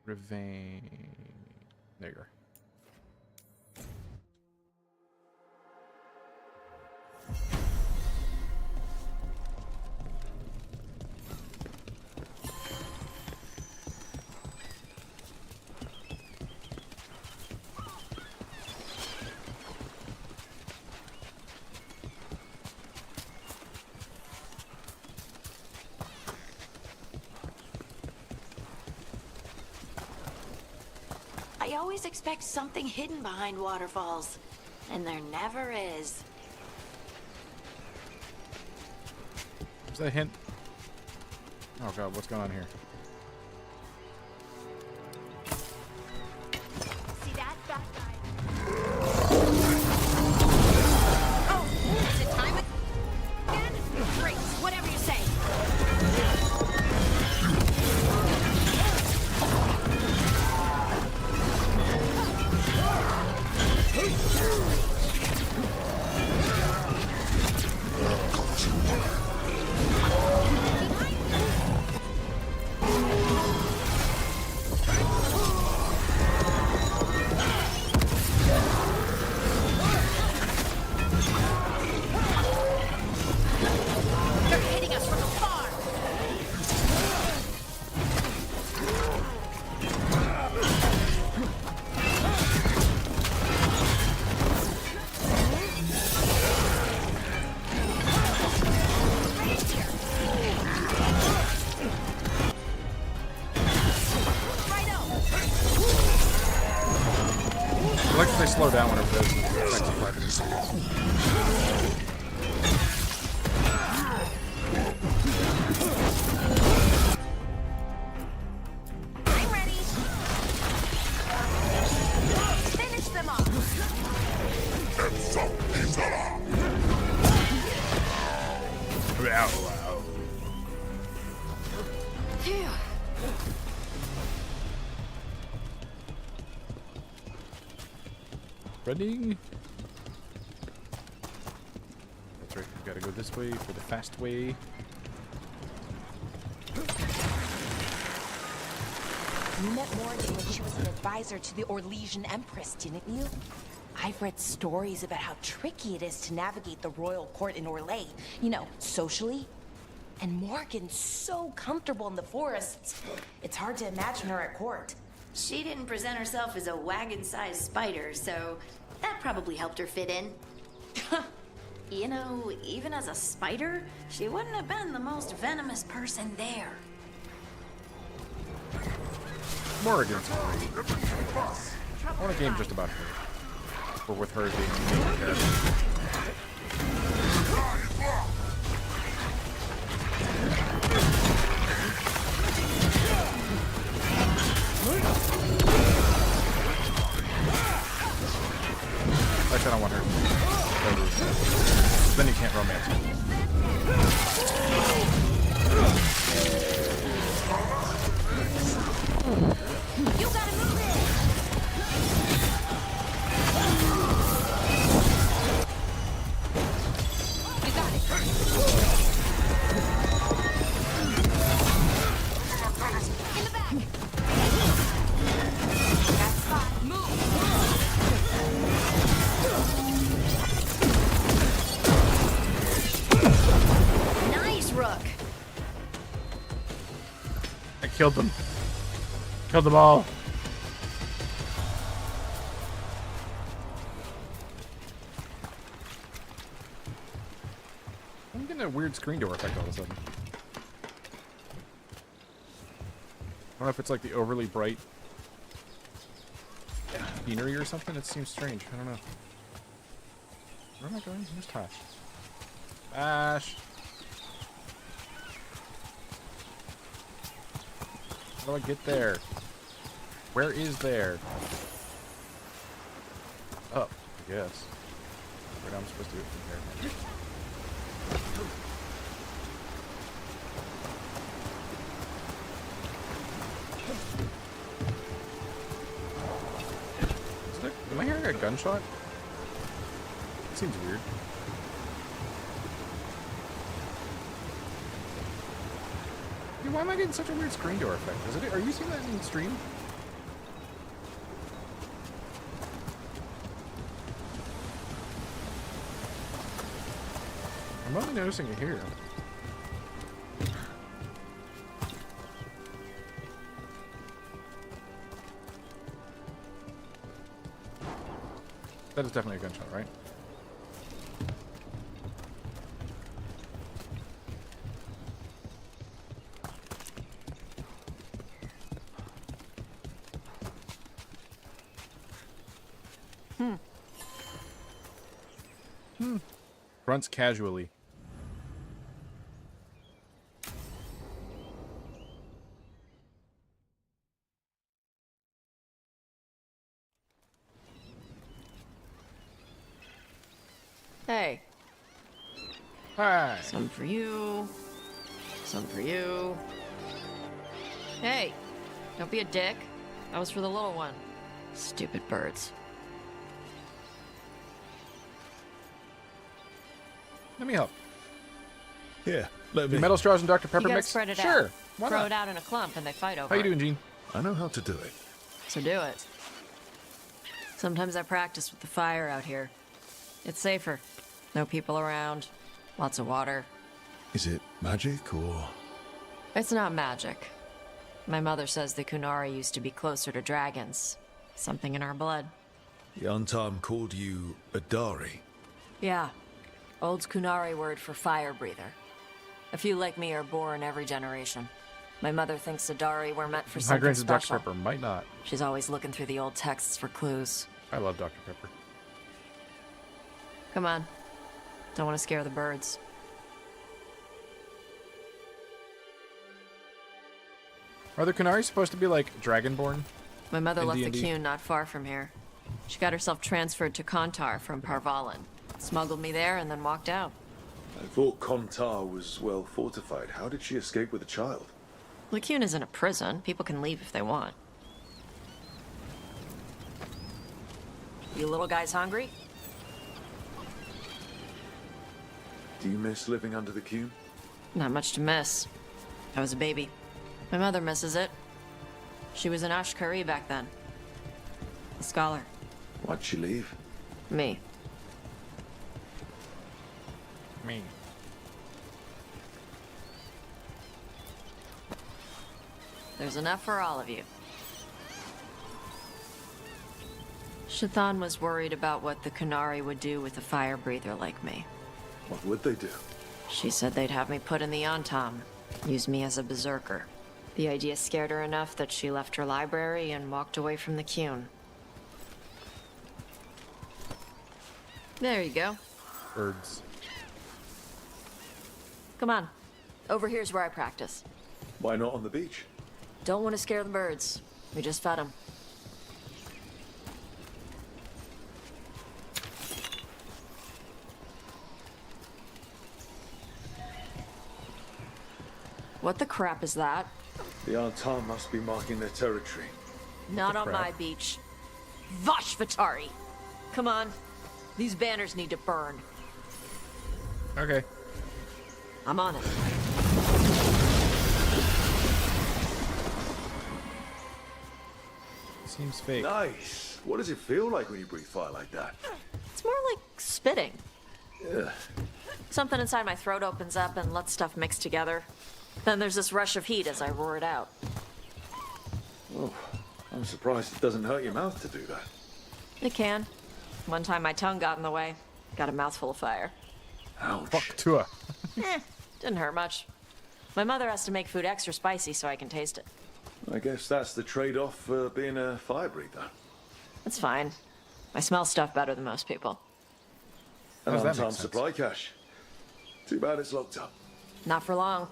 Ravane. Nigger. I always expect something hidden behind waterfalls, and there never is. Is that a hint? Oh god, what's going on here? See that? That guy. Oh, is it time again? Great, whatever you say. They're hitting us from afar. I like that they slow down whenever those effects apply to these I'm ready. Finish them off. Phew. Running. That's right. We gotta go this way for the fast way. You met Morgan when she was an advisor to the Orlesian Empress, didn't you? I've read stories about how tricky it is to navigate the royal court in Orlais, you know, socially. And Morgan's so comfortable in the forests, it's hard to imagine her at court. She didn't present herself as a wagon-sized spider, so that probably helped her fit in. You know, even as a spider, she wouldn't have been the most venomous person there. Morgan's great. I want a game just about her. Or with her being the main character. Actually, I don't want her. Then you can't romance her. You gotta move it! You got it. In the back. That spot. Move. Nice, Rook. I killed them. Killed them all. I'm getting a weird screen door effect all of a sudden. I don't know if it's like the overly bright scenery or something. It seems strange. I don't know. Where am I going? Where's Tash? Tash! How do I get there? Where is there? Up, I guess. Where am I supposed to do it from here? Am I hearing a gunshot? It seems weird. Dude, why am I getting such a weird screen door effect? Is it? Are you seeing that in stream? I'm only noticing it here. That is definitely a gunshot, right? Grunts casually. Hey. Hi. Some for you. Some for you. Hey. Don't be a dick. That was for the little one. Stupid birds. Let me help. Yeah, let me. Metal straws and Dr. Pepper You gotta mix? spread it out. Sure. Why Throw not? it out in a clump and they fight over How you it. doing, Gene? I know how to do it. So do it. Sometimes I practice with the fire out here. It's safer. No people around. Lots of water. Is it magic or? It's not magic. My mother says the Kunari used to be closer to dragons. Something in our blood. The Untarm called you a Dari. Yeah. Old Kunari word for fire breather. A few like me are born every generation. My mother thinks Adari were meant for My something grandson Dr. special. Pepper might not. She's always looking through the old texts for clues. I love Dr. Pepper. Come on. Don't want to scare the birds. Are the Kunari supposed to be like dragonborn? My mother In left D&D? the Qun not far from here. She got herself transferred to Kontar from Parvalan. Smuggled me there and then walked out. I thought Kontar was well fortified. How did she escape with a child? Lycune isn't a prison. People can leave if they want. You little guys hungry? Do you miss living under the cube? Not much to miss. I was a baby. My mother misses it. She was an Ashkari back then. A scholar. Why'd she leave? Me. Me. There's enough for all of you. Shathan was worried about what the Qunari would do with a fire breather like me. What would they do? She said they'd have me put in the Antam, use me as a berserker. The idea scared her enough that she left her library and walked away from the Qun. There you go. Birds. Come on. Over here's where I practice. Why not on the beach? Don't want to scare the birds. We just fed them. What the crap is that? The Antam must be marking their territory. Not on my beach. Vashvatari! Come on. These banners need to burn. Okay. I'm on it. Seems fake. Nice. What does it feel like when you breathe fire like that? It's more like spitting. Yeah. Something inside my throat opens up and lets stuff mix together. Then there's this rush of heat as I roar it out. Oh, I'm surprised it doesn't hurt your mouth to do that. It can. One time my tongue got in the way. Got a mouthful of fire. Ouch. Fuck Tua. Didn't hurt much. My mother has to make food extra spicy so I can taste it. I guess that's the trade-off for being a fire breather. It's fine. I smell stuff better than most people. An Does that make Antam sense? supply cache. Too bad it's locked up. Not for long.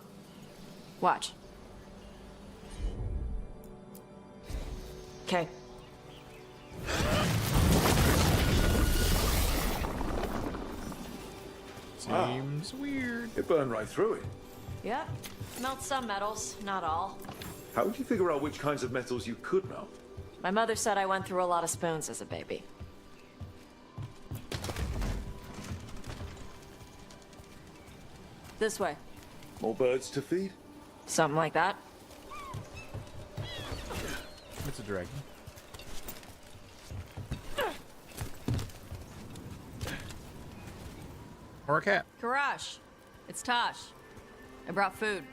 Watch. Okay. Seems weird. It burned right through it. Yep. Melt some metals, not all. How would you figure out which kinds of metals you could melt? My mother said I went through a lot of spoons as a baby. This way. More birds to feed? Something like that. It's a dragon. Or a cat. Karash. It's Tosh. I brought food.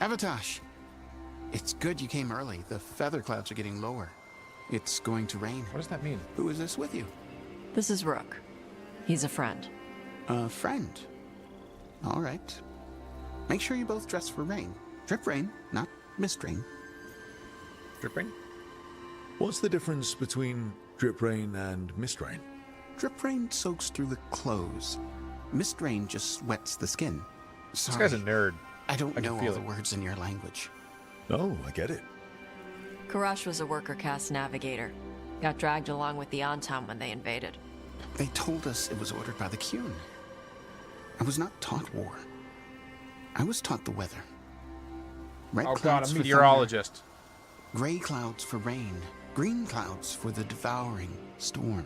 Avatosh. It's good you came early. The feather clouds are getting lower. It's going to rain. What does that mean? Who is this with you? This is Rook. He's a friend. A friend. All right. Make sure you both dress for rain. Drip rain, not mist rain. Drip rain? What's the difference between drip rain and mist rain? Drip rain soaks through the clothes. Mist rain just wets the skin. Sorry. This guy's a nerd. I don't I can know all feel the it. words in your language. Oh, I get it. Karash was a worker caste navigator. Got dragged along with the Antam when they invaded. They told us it was ordered by the Qun. I was not taught war. I was taught the weather. Red Oh god, clouds a for meteorologist. thunder, gray clouds for rain, green clouds for the devouring storm,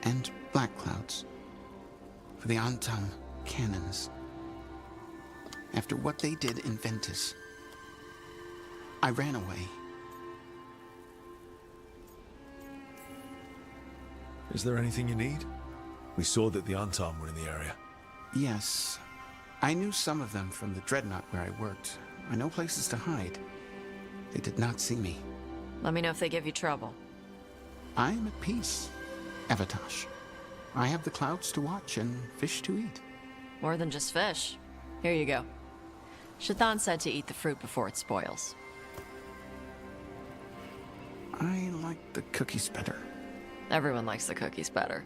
and black clouds for the Antam cannons. After what they did in Ventus, I ran away. Is there anything you need? We saw that the Antam were in the area. Yes, I knew some of them from the Dreadnought where I worked. I know places to hide. They did not see me. Let me know if they give you trouble. I am at peace, Avatosh. I have the clouds to watch and fish to eat. More than just fish. Here you go. Shathan said to eat the fruit before it spoils. I like the cookies better. Everyone likes the cookies better.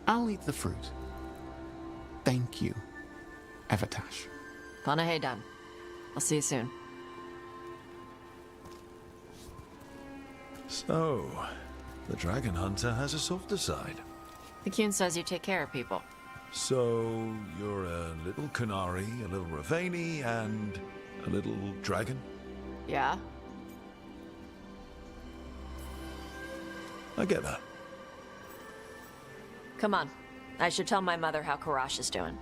I'll eat the fruit. Thank you, Avatosh. Panaheydan. I'll see you soon. So, the dragon hunter has a softer side. The Qun says you take care of people. So, you're a little Qunari, a little Ravani, and A little dragon? Yeah? I get that. Come on. I should tell my mother how Karash is doing.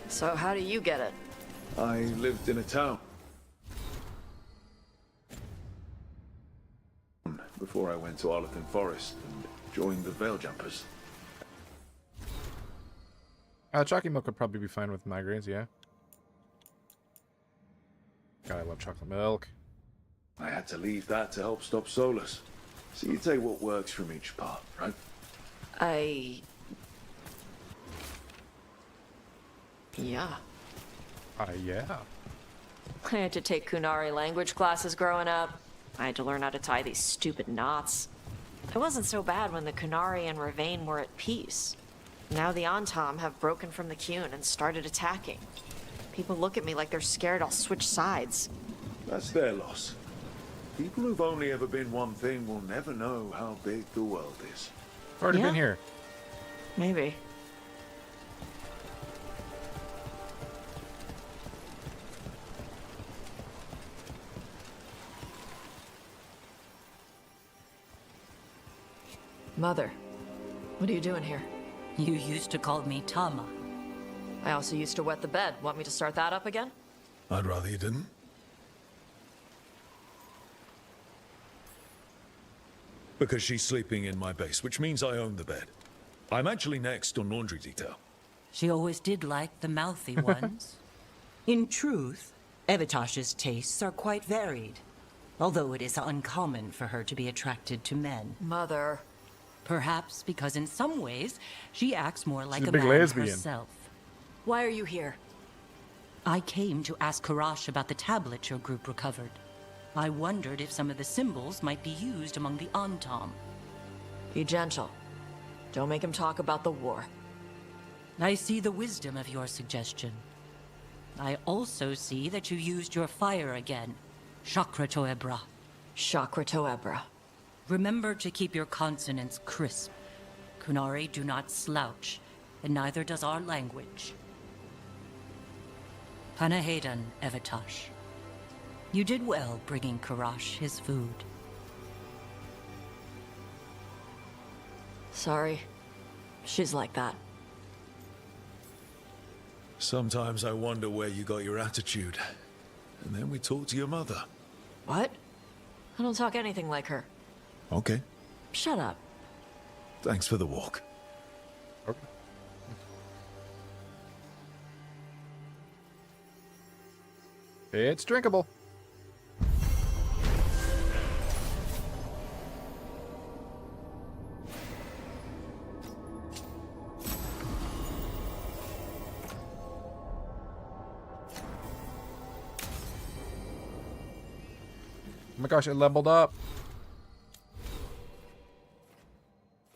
So how do you get it? I lived in a town before I went to Arlington Forest and joined the Veiljumpers. Chalky milk would probably be fine with migraines, yeah. God, I love chocolate milk. I had to leave that to help stop Solus. So you take what works from each part, right? Yeah. Yeah. I had to take Kunari language classes growing up. I had to learn how to tie these stupid knots. It wasn't so bad when the Kunari and Ravane were at peace. Now the Antam have broken from the Qun and started attacking. People look at me like they're scared I'll switch sides. That's their loss. People who've only ever been one thing will never know how big the world is. Already been here. Maybe. Mother, what are you doing here? You used to call me Tama. I also used to wet the bed. Want me to start that up again? I'd rather you didn't. Because she's sleeping in my base, which means I own the bed. I'm actually next on laundry detail. She always did like the mouthy ones. In truth, Evitash's tastes are quite varied, although it is uncommon for her to be attracted to men. Mother. Perhaps because in some ways, she acts more like She's a a big man lesbian. herself. Why are you here? I came to ask Karash about the tablet your group recovered. I wondered if some of the symbols might be used among the Antam. Be gentle. Don't make him talk about the war. I see the wisdom of your suggestion. I also see that you used your fire again. Chakra Toebra. Chakra Toebra. Remember to keep your consonants crisp. Kunari do not slouch, and neither does our language. Panahedan, Evitash. You did well bringing Karash his food. Sorry. She's like that. Sometimes I wonder where you got your attitude. And then we talk to your mother. What? I don't talk anything like her. Okay. Shut up. Thanks for the walk. Okay. It's drinkable. Oh my gosh, it leveled up.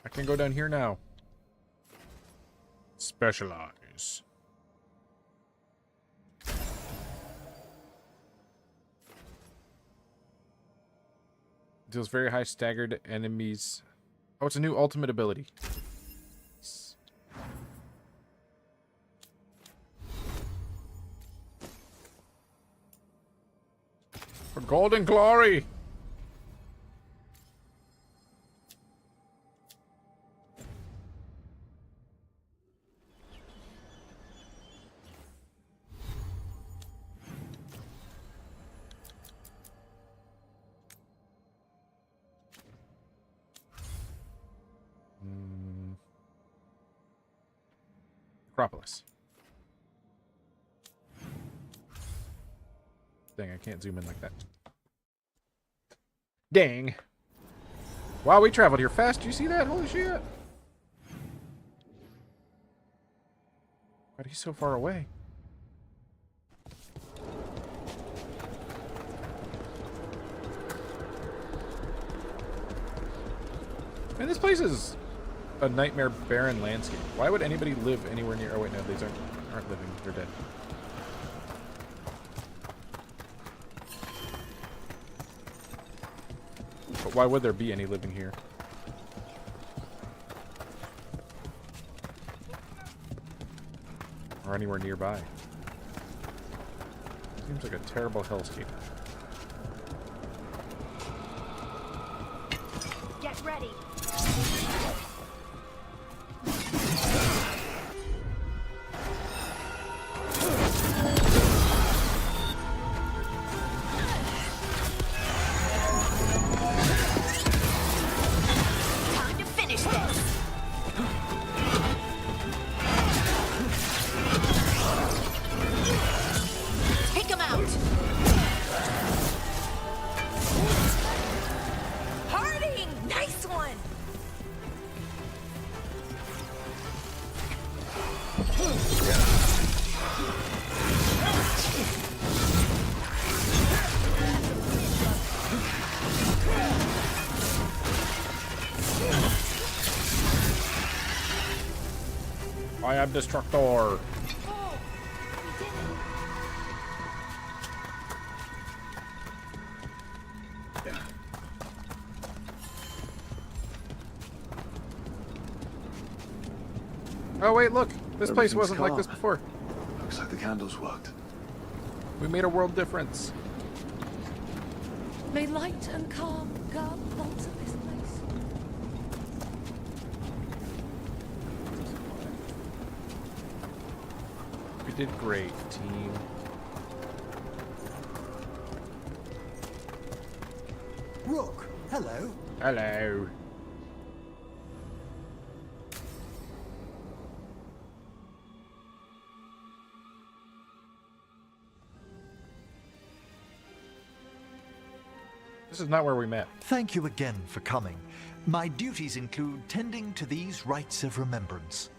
I can go down here now. Specialize. Deals very high staggered enemies. Oh, it's a new ultimate ability. For golden glory! Acropolis. Dang, I can't zoom in like that. Dang. Wow, we traveled here fast. Do you see that? Holy shit. God, he's so far away. Man, this place is a nightmare barren landscape. Why would anybody live anywhere near... Oh, wait, no, these aren't living. They're dead. But why would there be any living here? Or anywhere nearby. Seems like a terrible hellscape. Get ready. Time to finish this. Take him out. Harding, nice one. I am Destructor. Oh wait, look! This place Everything's wasn't like this calm. before. Looks like the candles worked. We made a world difference. May light and calm guard the vaults of this place. We did great, team. Rook, hello. Hello. This is not where we met. Thank you again for coming. My duties include tending to these rites of remembrance.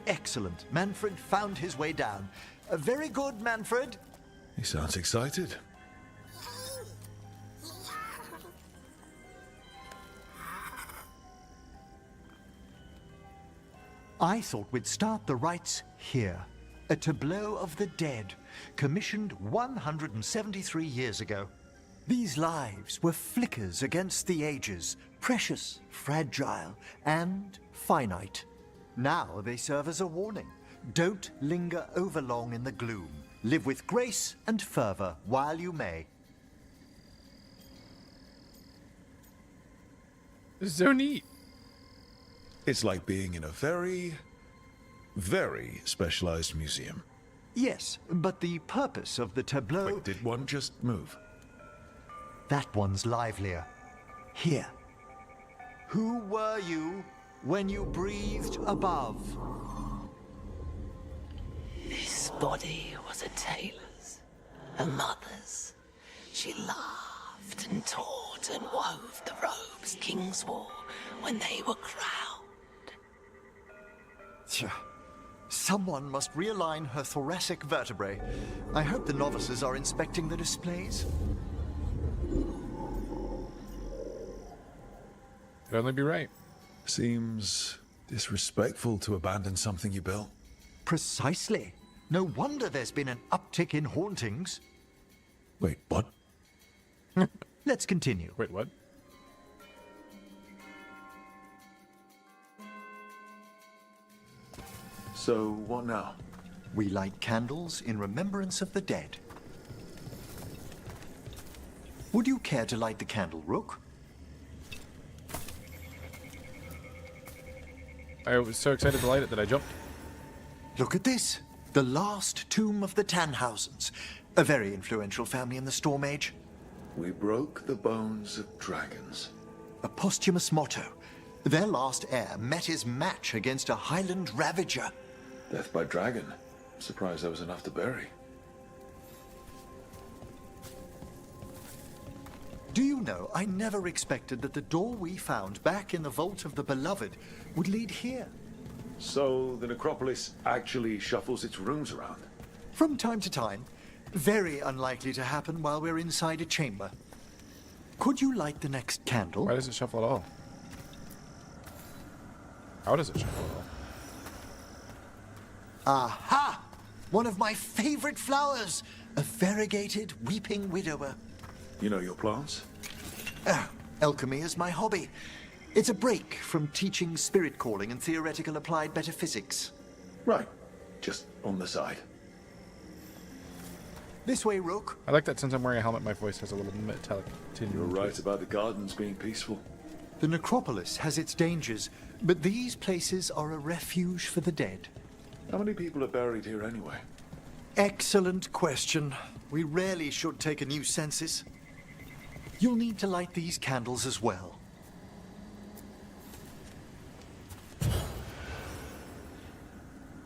Excellent. Manfred found his way down. Very good, Manfred. He sounds excited. I thought we'd start the rites here. A tableau of the dead, commissioned 173 years ago. These lives were flickers against the ages, precious, fragile, and finite. Now they serve as a warning. Don't linger overlong in the gloom. Live with grace and fervor while you may. This is so neat. It's like being in a very, very specialized museum. Yes, but the purpose of the tableau... Wait, did one just move? That one's livelier. Here. Who were you when you breathed above? This body was a tailor's, a mother's. She laughed and taught and wove the robes kings wore when they were crowned. Tja. Someone must realign her thoracic vertebrae. I hope the novices are inspecting the displays. Could only be right. Seems disrespectful to abandon something you built. Precisely. No wonder there's been an uptick in hauntings. Wait, what? Let's continue. Wait, what? So, what now? We light candles in remembrance of the dead. Would you care to light the candle, Rook? I was so excited to light it that I jumped. Look at this. The last tomb of the Tannhausens. A very influential family in the Storm Age. We broke the bones of dragons. A posthumous motto. Their last heir met his match against a Highland Ravager. Death by dragon. Surprised there was enough to bury. Do you know, I never expected that the door we found back in the Vault of the Beloved would lead here. So, the necropolis actually shuffles its rooms around? From time to time. Very unlikely to happen while we're inside a chamber. Could you light the next candle? Why does it shuffle at all? How does it shuffle at all? Aha! One of my favorite flowers! A variegated weeping widower. You know your plants? Alchemy is my hobby. It's a break from teaching spirit calling and theoretical applied metaphysics. Right. Just on the side. This way, Rook. I like that since I'm wearing a helmet, my voice has a little metallic tinge. You're right about the gardens being peaceful. The necropolis has its dangers, but these places are a refuge for the dead. How many people are buried here anyway? Excellent question. We rarely should take a new census. You'll need to light these candles as well.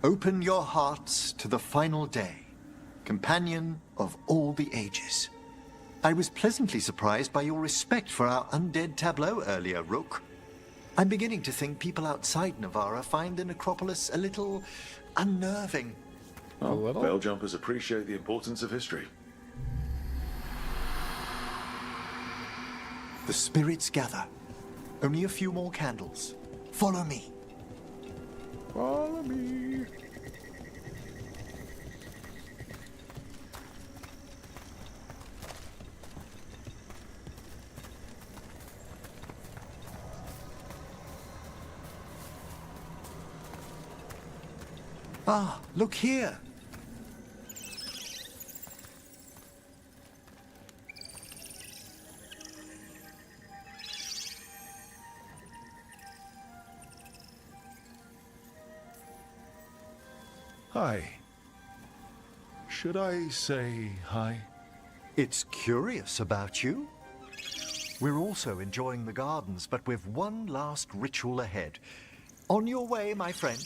Open your hearts to the final day, companion of all the ages. I was pleasantly surprised by your respect for our undead tableau earlier, Rook. I'm beginning to think people outside Navarra find the necropolis a little unnerving. A little? Veil jumpers appreciate the importance of history. The spirits gather. Only a few more candles. Follow me. Follow me. Ah, look here. Hi. Should I say hi? It's curious about you. We're also enjoying the gardens, but with one last ritual ahead. On your way, my friend.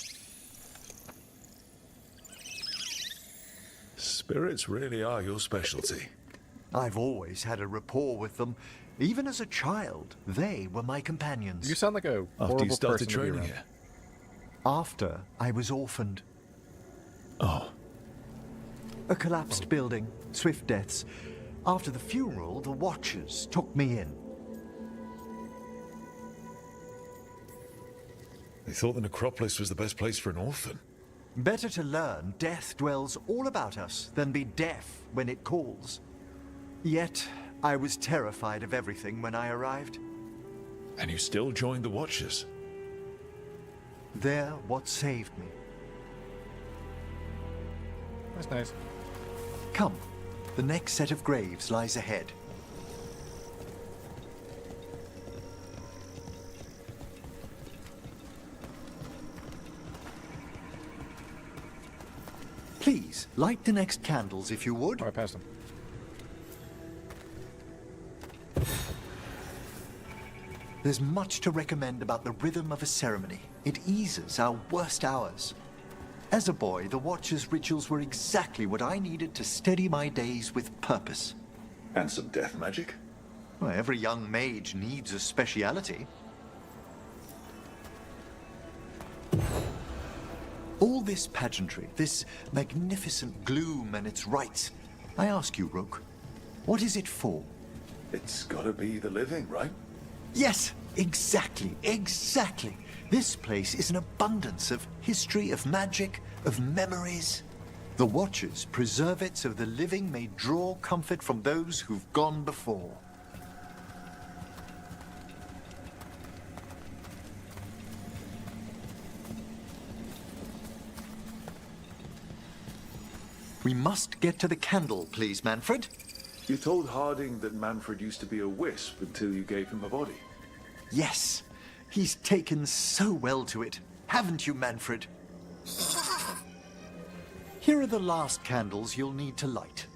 Spirits really are your specialty. I've always had a rapport with them. Even as a child, they were my companions. You sound like a horrible After you started person to be training around. here? After I was orphaned. Oh. A collapsed building, swift deaths. After the funeral, the Watchers took me in. They thought the necropolis was the best place for an orphan. Better to learn death dwells all about us than be deaf when it calls. Yet, I was terrified of everything when I arrived. And you still joined the Watchers? They're what saved me. That's nice. Come, the next set of graves lies ahead. Please, light the next candles if you would. Oh, I passed them. There's much to recommend about the rhythm of a ceremony. It eases our worst hours. As a boy, the Watcher's rituals were exactly what I needed to steady my days with purpose. And some death magic? Well, every young mage needs a speciality. All this pageantry, this magnificent gloom and its rites. I ask you, Rook, what is it for? It's gotta be the living, right? Yes, exactly, exactly. This place is an abundance of history, of magic, of memories. The Watchers preserve it so the living may draw comfort from those who've gone before. We must get to the candle, please, Manfred. You told Harding that Manfred used to be a wisp until you gave him a body. Yes, he's taken so well to it. Haven't you, Manfred? Here are the last candles you'll need to light.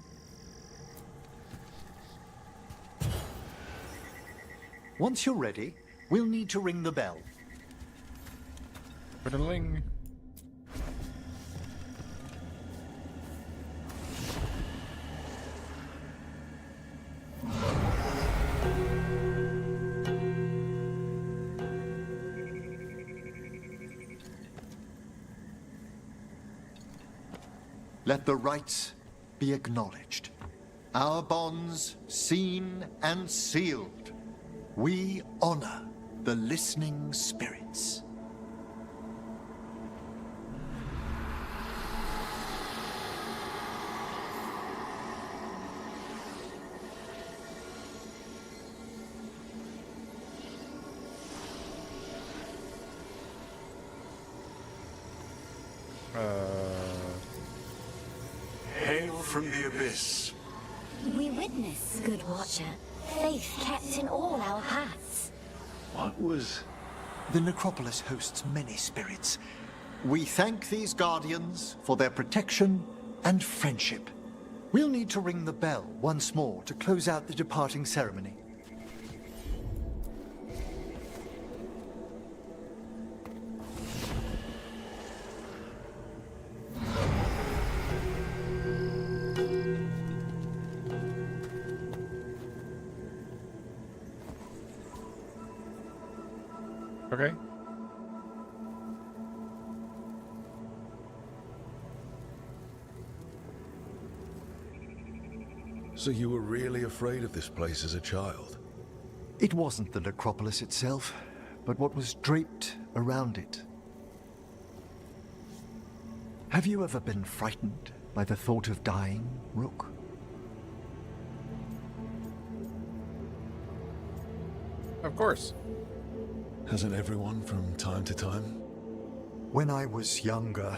Once you're ready, we'll need to ring the bell. Ba-da-ling. Let the rites be acknowledged. Our bonds seen and sealed. We honor the listening spirits. Hail from the abyss. We witness, good watcher, faith kept in all our paths. What was... The necropolis hosts many spirits. We thank these guardians for their protection and friendship. We'll need to ring the bell once more to close out the departing ceremony. Okay. So you were really afraid of this place as a child? It wasn't the necropolis itself, but what was draped around it. Have you ever been frightened by the thought of dying, Rook? Of course. Hasn't everyone from time to time? When I was younger,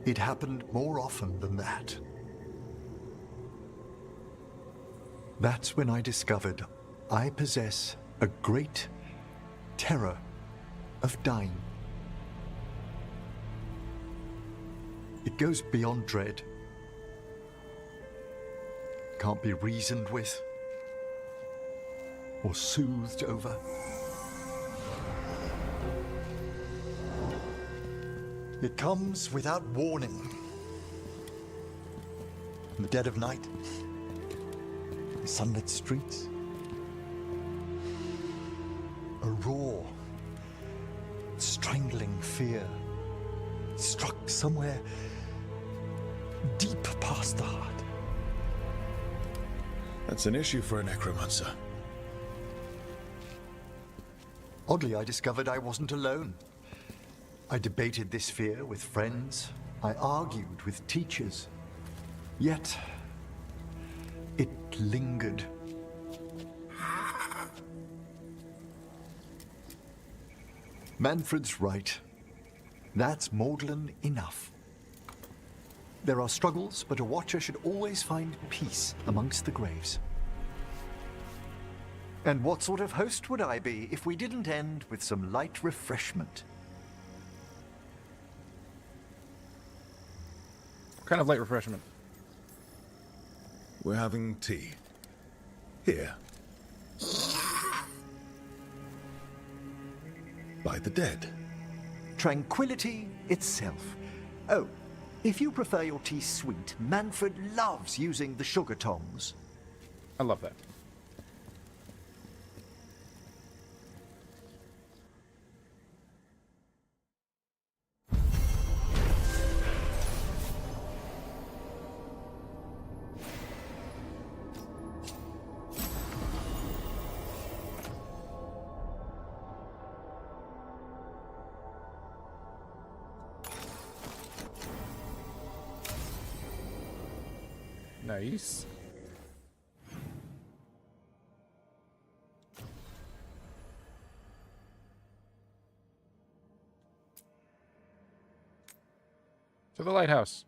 it happened more often than that. That's when I discovered I possess a great terror of dying. It goes beyond dread. Can't be reasoned with or soothed over. It comes without warning. In the dead of night, the sunlit streets, a raw, strangling fear struck somewhere deep past the heart. That's an issue for a necromancer. Oddly, I discovered I wasn't alone. I debated this fear with friends. I argued with teachers. Yet, it lingered. Manfred's right. That's maudlin enough. There are struggles, but a watcher should always find peace amongst the graves. And what sort of host would I be if we didn't end with some light refreshment? What kind of light refreshment? We're having tea. Here. By the dead. Tranquility itself. Oh, if you prefer your tea sweet, Manfred loves using the sugar tongs. I love that. Nice. To the lighthouse.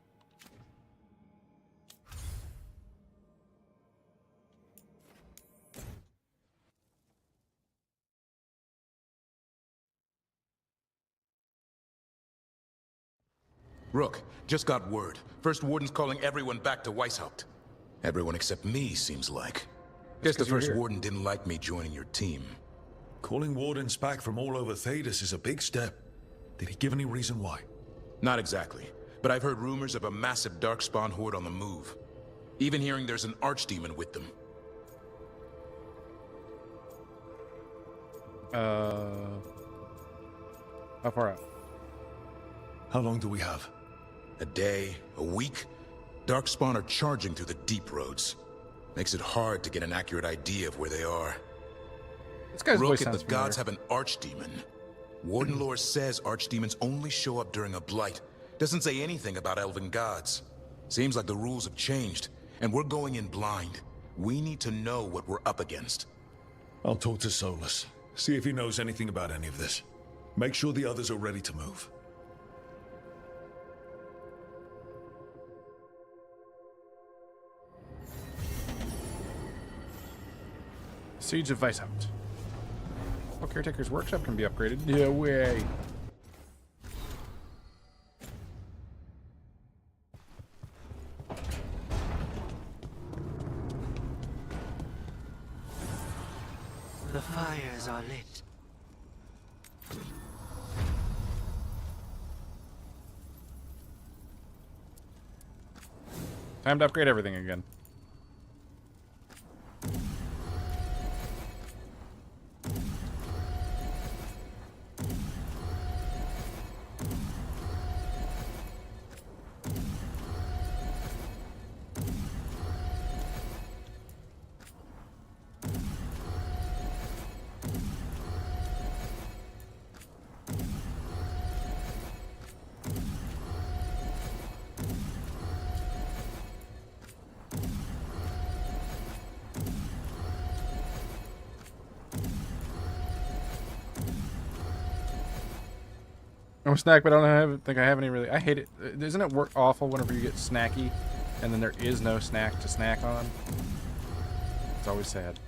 Rook, just got word. First Warden's calling everyone back to Weishaupt. Everyone except me, seems like. Guess the First Warden didn't like me joining your team. Calling Wardens back from all over Thedas is a big step. Did he give any reason why? Not exactly, but I've heard rumors of a massive Darkspawn horde on the move. Even hearing there's an archdemon with them. How far out? How long do we have? A day, a week? Darkspawn are charging through the deep roads. Makes it hard to get an accurate idea of where they are. This guy's voice Rook, if sounds the gods familiar. have an archdemon. Warden lore says archdemons only show up during a blight. Doesn't say anything about elven gods. Seems like the rules have changed, and we're going in blind. We need to know what we're up against. I'll talk to Solus. See if he knows anything about any of this. Make sure the others are ready to move. Siege of Weishaupt. Oh, Caretaker's Workshop can be upgraded. Yeah, way. The fires are lit. Time to upgrade everything again. No snack, but I don't think I have any really. I hate it. Isn't it work awful whenever you get snacky and then there is no snack to snack on? It's always sad.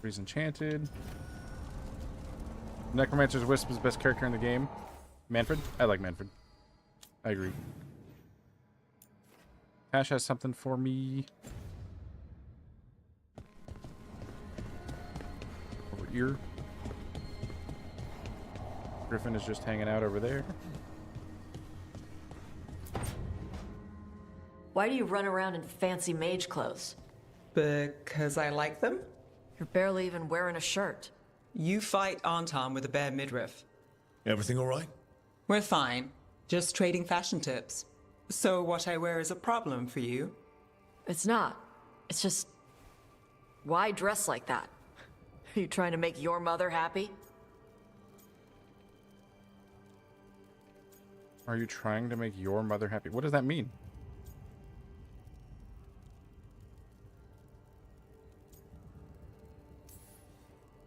He's enchanted. Necromancer's Wisp is the best character in the game. Manfred? I like Manfred. I agree. Tash has something for me. Over here. Griffin is just hanging out over there. Why do you run around in fancy mage clothes? Because I like them? You're barely even wearing a shirt. You fight Anton with a bare midriff. Everything all right? We're fine. Just trading fashion tips. So what I wear is a problem for you? It's not. It's just... Why dress like that? Are you trying to make your mother happy? Are you trying to make your mother happy? What does that mean?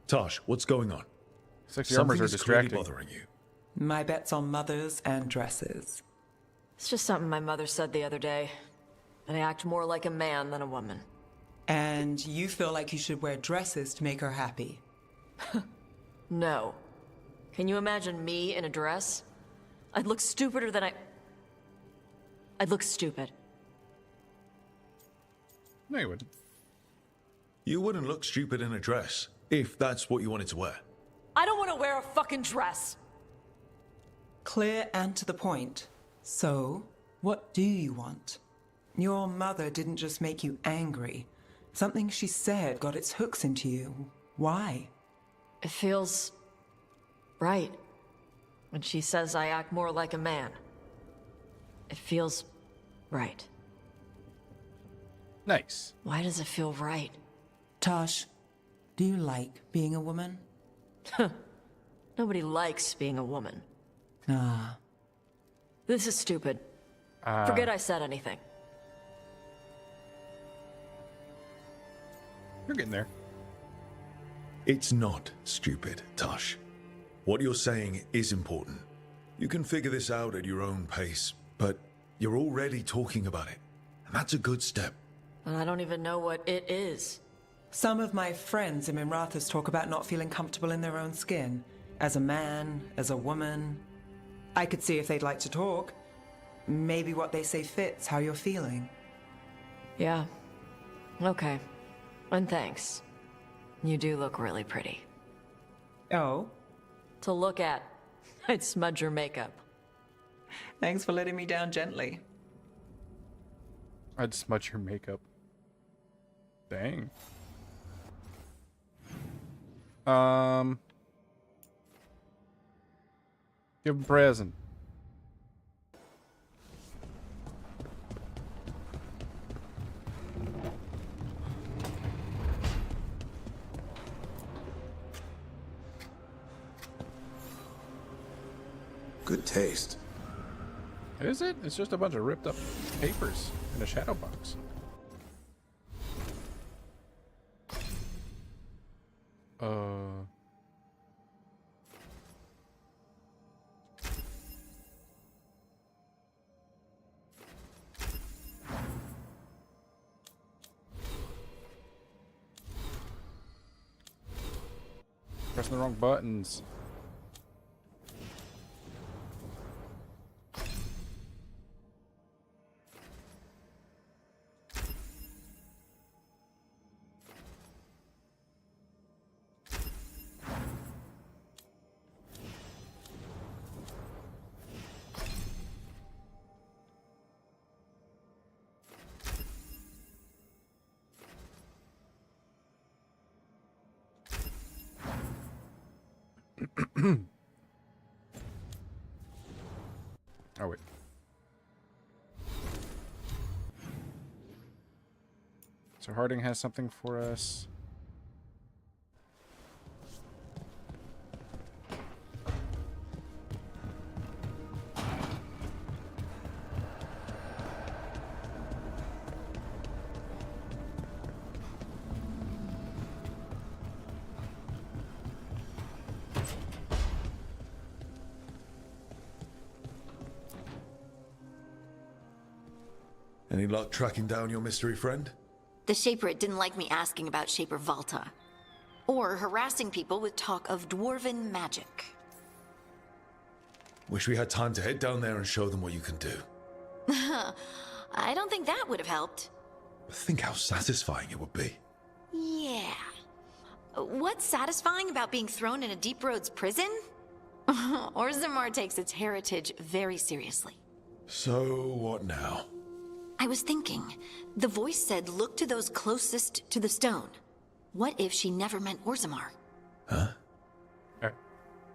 Tosh, what's going on? Sexy armors are distracting. Clearly bothering you. My bet's on mothers and dresses. It's just something my mother said the other day. That I act more like a man than a woman. And you feel like you should wear dresses to make her happy? No. Can you imagine me in a dress? I'd look stupider than I'd look stupid. No, you wouldn't. You wouldn't look stupid in a dress, if that's what you wanted to wear. I don't want to wear a fucking dress! Clear and to the point. So, what do you want? Your mother didn't just make you angry. Something she said got its hooks into you. Why? It feels... right. When she says I act more like a man. It feels... right. Nice. Why does it feel right? Tosh, do you like being a woman? Nobody likes being a woman. Ah. This is stupid. Forget I said anything. You're getting there. It's not stupid, Tosh. What you're saying is important. You can figure this out at your own pace, but you're already talking about it. And that's a good step. And I don't even know what it is. Some of my friends in Minrathous talk about not feeling comfortable in their own skin. As a man, as a woman. I could see if they'd like to talk. Maybe what they say fits how you're feeling. Yeah. Okay. And thanks. You do look really pretty. Oh? To look at. I'd smudge your makeup. Thanks for letting me down gently. I'd smudge your makeup. Dang. Give him a present. Good taste. Is it? It's just a bunch of ripped up papers in a shadow box. Pressing the wrong buttons. Oh, wait. So Harding has something for us. Any luck tracking down your mystery friend? The Shaper didn't like me asking about Shaper Valta. Or harassing people with talk of dwarven magic. Wish we had time to head down there and show them what you can do. I don't think that would have helped. Think how satisfying it would be. Yeah. What's satisfying about being thrown in a Deep Roads prison? Orzammar takes its heritage very seriously. So, what now? I was thinking, the voice said look to those closest to the stone. What if she never meant Orzammar? Huh?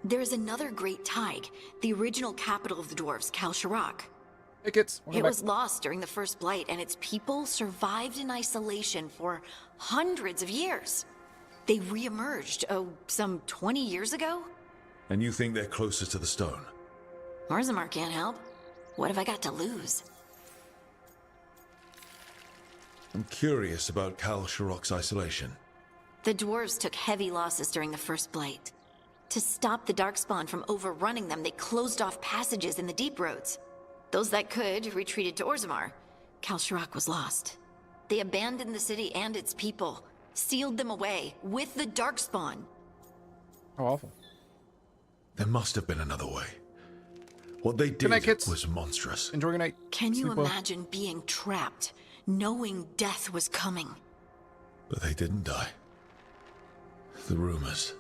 There is another great Tig, the original capital of the dwarves, Koushik. It was lost during the First Blight, and its people survived in isolation for hundreds of years. They re-emerged, some 20 years ago? And you think they're closer to the stone? Orzammar can't help. What have I got to lose? I'm curious about Koushik's isolation. The dwarves took heavy losses during the First Blight. To stop the Darkspawn from overrunning them, they closed off passages in the Deep Roads. Those that could retreated to Orzammar. Koushik was lost. They abandoned the city and its people, sealed them away with the Darkspawn. How awful. There must have been another way. What they did was monstrous. Enjoy your night. Can you imagine being trapped, knowing death was coming? But they didn't die. The rumors.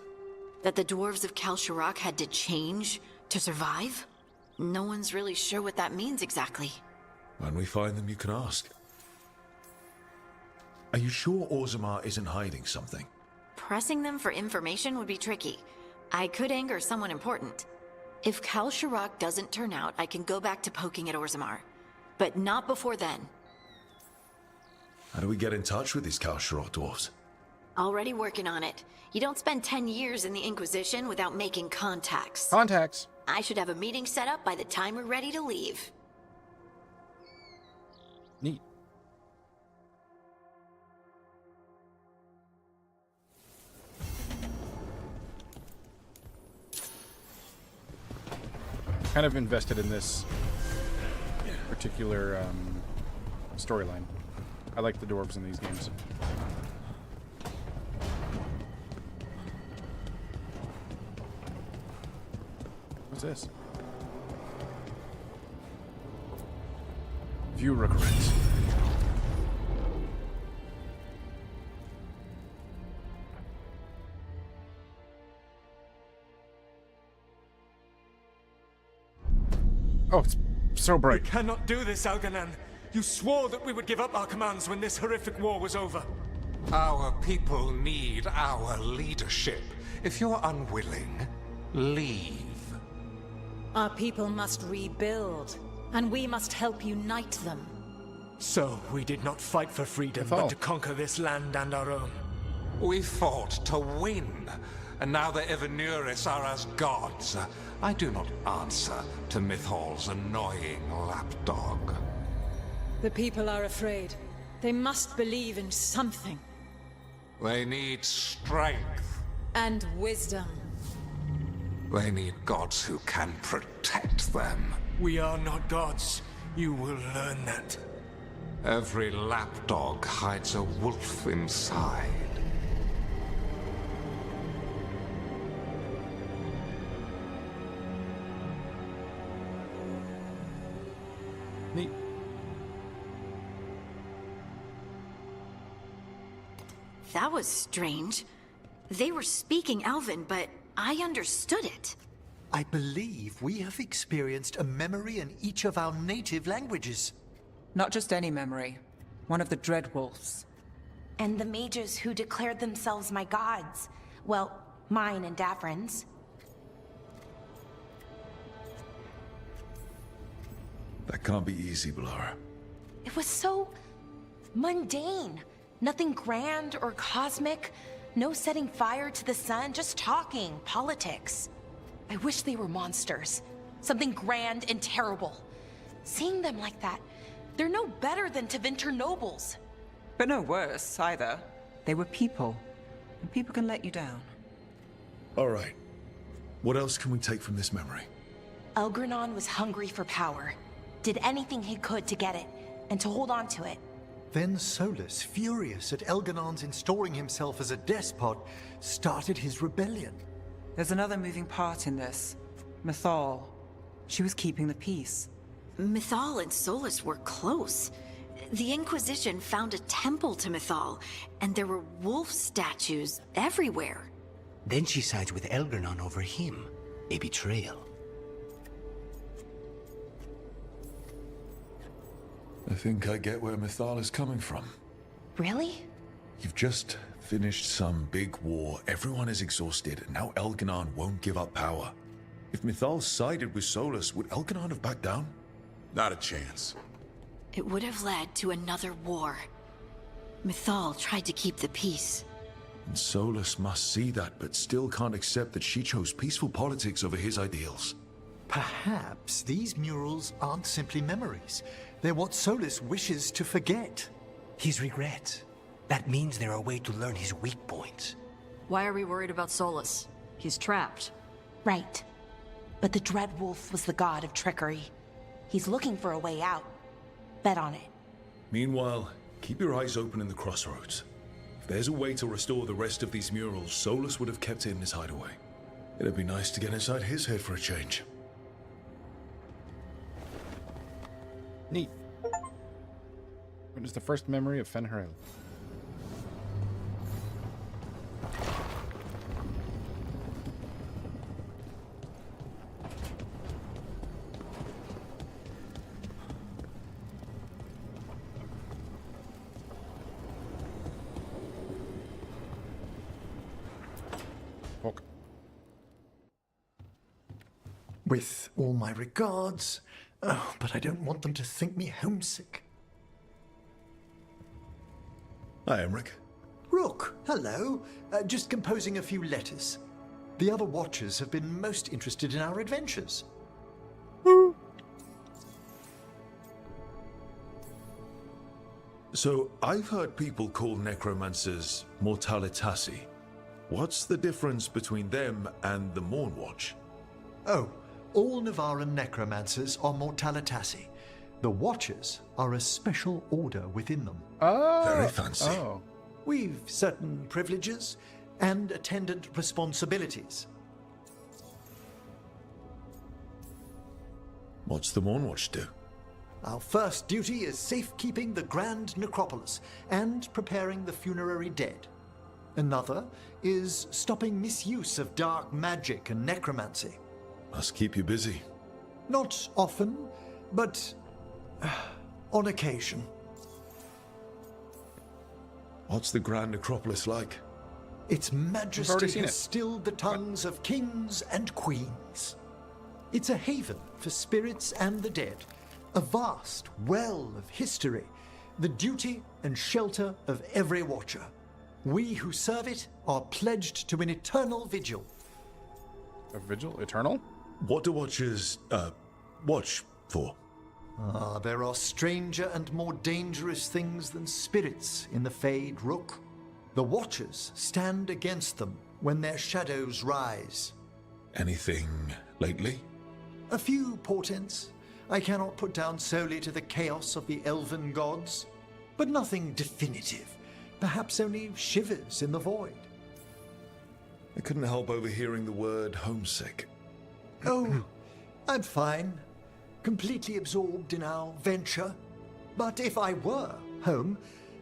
That the dwarves of Koushik had to change to survive? No one's really sure what that means exactly. When we find them, you can ask. Are you sure Orzammar isn't hiding something? Pressing them for information would be tricky. I could anger someone important. If Koushik doesn't turn out, I can go back to poking at Orzammar. But not before then. How do we get in touch with these Koushik dwarves? Already working on it. You don't spend 10 years in the Inquisition without making contacts. Contacts. I should have a meeting set up by the time we're ready to leave. Neat. Kind of invested in this particular storyline. I like the dwarves in these games. What's this? View regrets. Oh, it's so bright. We cannot do this, Algernon. You swore that we would give up our commands when this horrific war was over. Our people need our leadership. If you're unwilling, leave. Our people must rebuild, and we must help unite them. So, we did not fight for freedom, but to conquer this land and our own. We fought to win, and now the Evenuris are as gods. I do not answer to Mythal's annoying lapdog. The people are afraid. They must believe in something. They need strength. And wisdom. They need gods who can protect them. We are not gods. You will learn that. Every lapdog hides a wolf inside. Neat. That was strange. They were speaking Elven, but I understood it. I believe we have experienced a memory in each of our native languages. Not just any memory. One of the Dreadwolves. And the mages who declared themselves my gods. Well, mine and Davrin's. That can't be easy, Blara. It was so mundane. Nothing grand or cosmic. No setting fire to the sun, just talking, politics. I wish they were monsters. Something grand and terrible. Seeing them like that, they're no better than Tevinter nobles. But no worse, either. They were people. And people can let you down. All right. What else can we take from this memory? Elgranon was hungry for power. Did anything he could to get it, and to hold on to it. Then Solus, furious at Elganon's installing himself as a despot, started his rebellion. There's another moving part in this. Mythal. She was keeping the peace. Mythal and Solus were close. The Inquisition found a temple to Mythal, and there were wolf statues everywhere. Then she sides with Elgranon over him. A betrayal. I think I get where Mythal is coming from. Really? You've just finished some big war, everyone is exhausted, and now Elganon won't give up power. If Mythal sided with Solus, would Elganon have backed down? Not a chance. It would have led to another war. Mythal tried to keep the peace. And Solus must see that, but still can't accept that she chose peaceful politics over his ideals. Perhaps these murals aren't simply memories. They're what Solus wishes to forget. His regret. That means they're a way to learn his weak points. Why are we worried about Solus? He's trapped. Right. But the Dreadwolf was the god of trickery. He's looking for a way out. Bet on it. Meanwhile, keep your eyes open in the crossroads. If there's a way to restore the rest of these murals, Solus would have kept it in his hideaway. It'd be nice to get inside his head for a change. Neat. What is the first memory of Fen'Harel? With all my regards. Oh, but I don't want them to think me homesick. Hi, Emric. Rook, hello. Just composing a few letters. The other Watchers have been most interested in our adventures. So, I've heard people call necromancers mortalitasi. What's the difference between them and the Mornwatch? Oh, all Navaran necromancers are mortalitasi. The Watchers are a special order within them. Oh! Very fancy. Oh. We've certain privileges and attendant responsibilities. What's the Mornwatch do? Our first duty is safekeeping the Grand Necropolis and preparing the funerary dead. Another is stopping misuse of dark magic and necromancy. Must keep you busy. Not often, but on occasion. What's the Grand Necropolis like? Its already majesty seen has it. stilled the tongues of kings and queens. It's a haven for spirits and the dead, a vast well of history, the duty and shelter of every Watcher. We who serve it are pledged to an eternal vigil. A vigil? Eternal? What do Watchers, watch for? There are stranger and more dangerous things than spirits in the Fade Rook. The Watchers stand against them when their shadows rise. Anything lately? A few portents I cannot put down solely to the chaos of the elven gods, but nothing definitive. Perhaps only shivers in the void. I couldn't help overhearing the word homesick. Oh, I'm fine. Completely absorbed in our venture. But if I were home,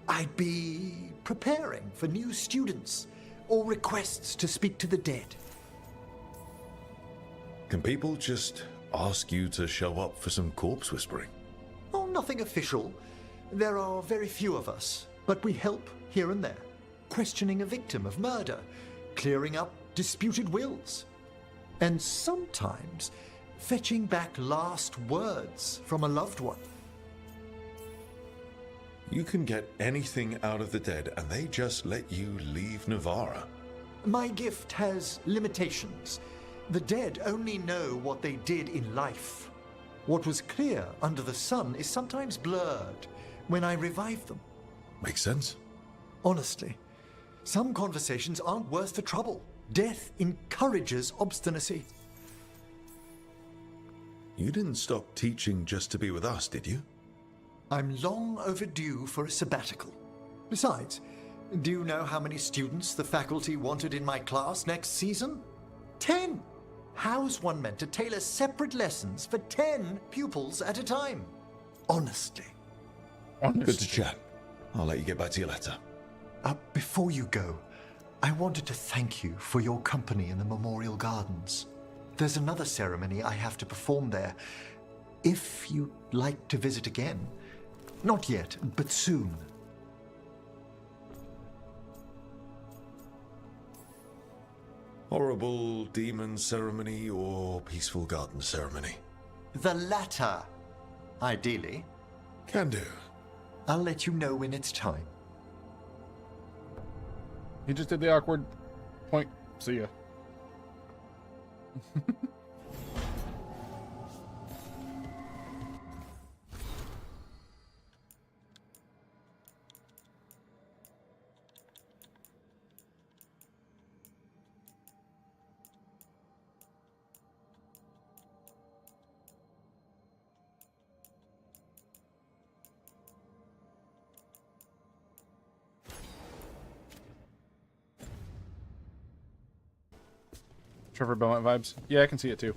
I'd be preparing for new students or requests to speak to the dead. Can people just ask you to show up for some corpse whispering? Oh, nothing official. There are very few of us, but we help here and there. Questioning a victim of murder, clearing up disputed wills, and sometimes fetching back last words from a loved one. You can get anything out of the dead and they just let you leave Navarra. My gift has limitations. The dead only know what they did in life. What was clear under the sun is sometimes blurred when I revive them. Makes sense. Honestly, some conversations aren't worth the trouble. Death encourages obstinacy. You didn't stop teaching just to be with us, did you? I'm long overdue for a sabbatical. Besides, do you know how many students the faculty wanted in my class next season? 10! How's one meant to tailor separate lessons for 10 pupils at a time? Honestly. Good to chat. I'll let you get back to your letter. Before you go, I wanted to thank you for your company in the Memorial Gardens. There's another ceremony I have to perform there. If you'd like to visit again. Not yet, but soon. Horrible demon ceremony or peaceful garden ceremony? The latter, ideally. Can do. I'll let you know when it's time. He just did the awkward point. See ya. Trevor Belmont vibes. Yeah, I can see it too.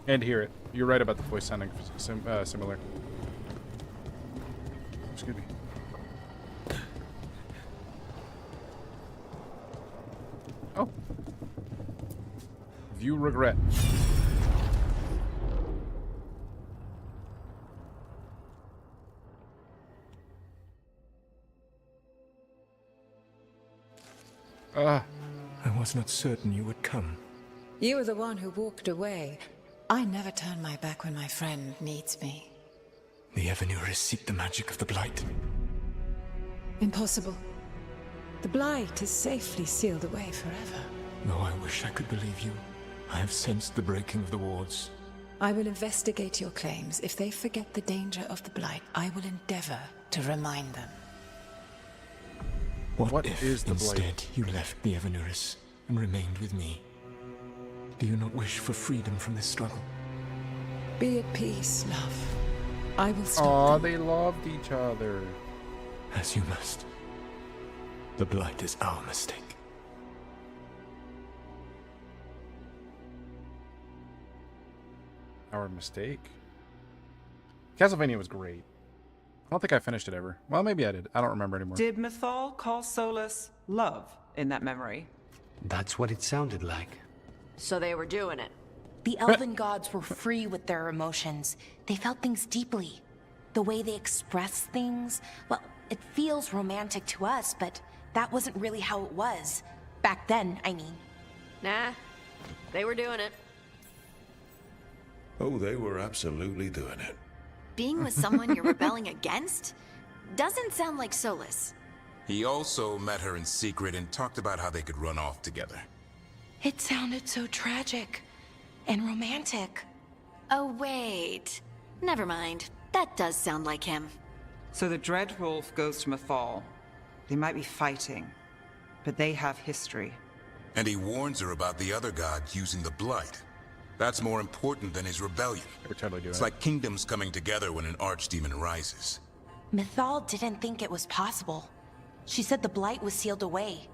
And hear it. You're right about the voice sounding similar. Excuse me. Oh. View regret. I was not certain you would come. You were the one who walked away. I never turn my back when my friend needs me. The Evanurus seek the magic of the Blight. Impossible. The Blight is safely sealed away forever. Though I wish I could believe you. I have sensed the breaking of the wards. I will investigate your claims. If they forget the danger of the Blight, I will endeavor to remind them. What if is the instead Blight? You left the Evanurus and remained with me? Do you not wish for freedom from this struggle? Be at peace, love. I will stop Aw, they loved each other. As you must. The Blight is our mistake. Our mistake? Castlevania was great. I don't think I finished it ever. Well, maybe I did. I don't remember anymore. Did Mythal call Solus love in that memory? That's what it sounded like. So they were doing it. The elven gods were free with their emotions. They felt things deeply. The way they express things, well, it feels romantic to us, but that wasn't really how it was. Back then, I mean. Nah, they were doing it. Oh, they were absolutely doing it. Being with someone you're rebelling against? Doesn't sound like Solus. He also met her in secret and talked about how they could run off together. It sounded so tragic and romantic. Oh, wait. Never mind. That does sound like him. So the Dreadwolf goes to Mythal. They might be fighting, but they have history. And he warns her about the other gods using the Blight. That's more important than his rebellion. We're totally doing It's it. like kingdoms coming together when an archdemon rises. Mythal didn't think it was possible. She said the Blight was sealed away.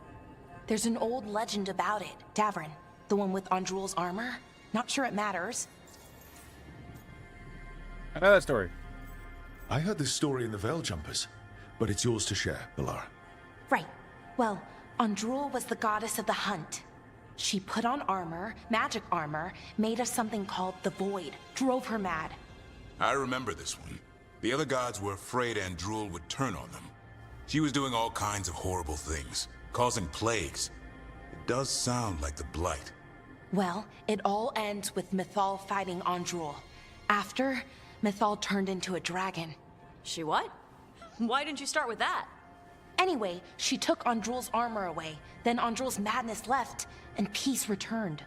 There's an old legend about it. Davrin, the one with Andrul's armor. Not sure it matters. I know that story. I heard this story in the Veil Jumpers, but it's yours to share, Balara. Right. Well, Andrul was the goddess of the hunt. She put on armor, magic armor, made of something called the Void. Drove her mad. I remember this one. The other gods were afraid Andrul would turn on them. She was doing all kinds of horrible things, causing plagues. It does sound like the Blight. Well, it all ends with Mythal fighting Andrul. After, Mythal turned into a dragon. She what? Why didn't you start with that? Anyway, she took Andrul's armor away. Then Andrul's madness left, and peace returned.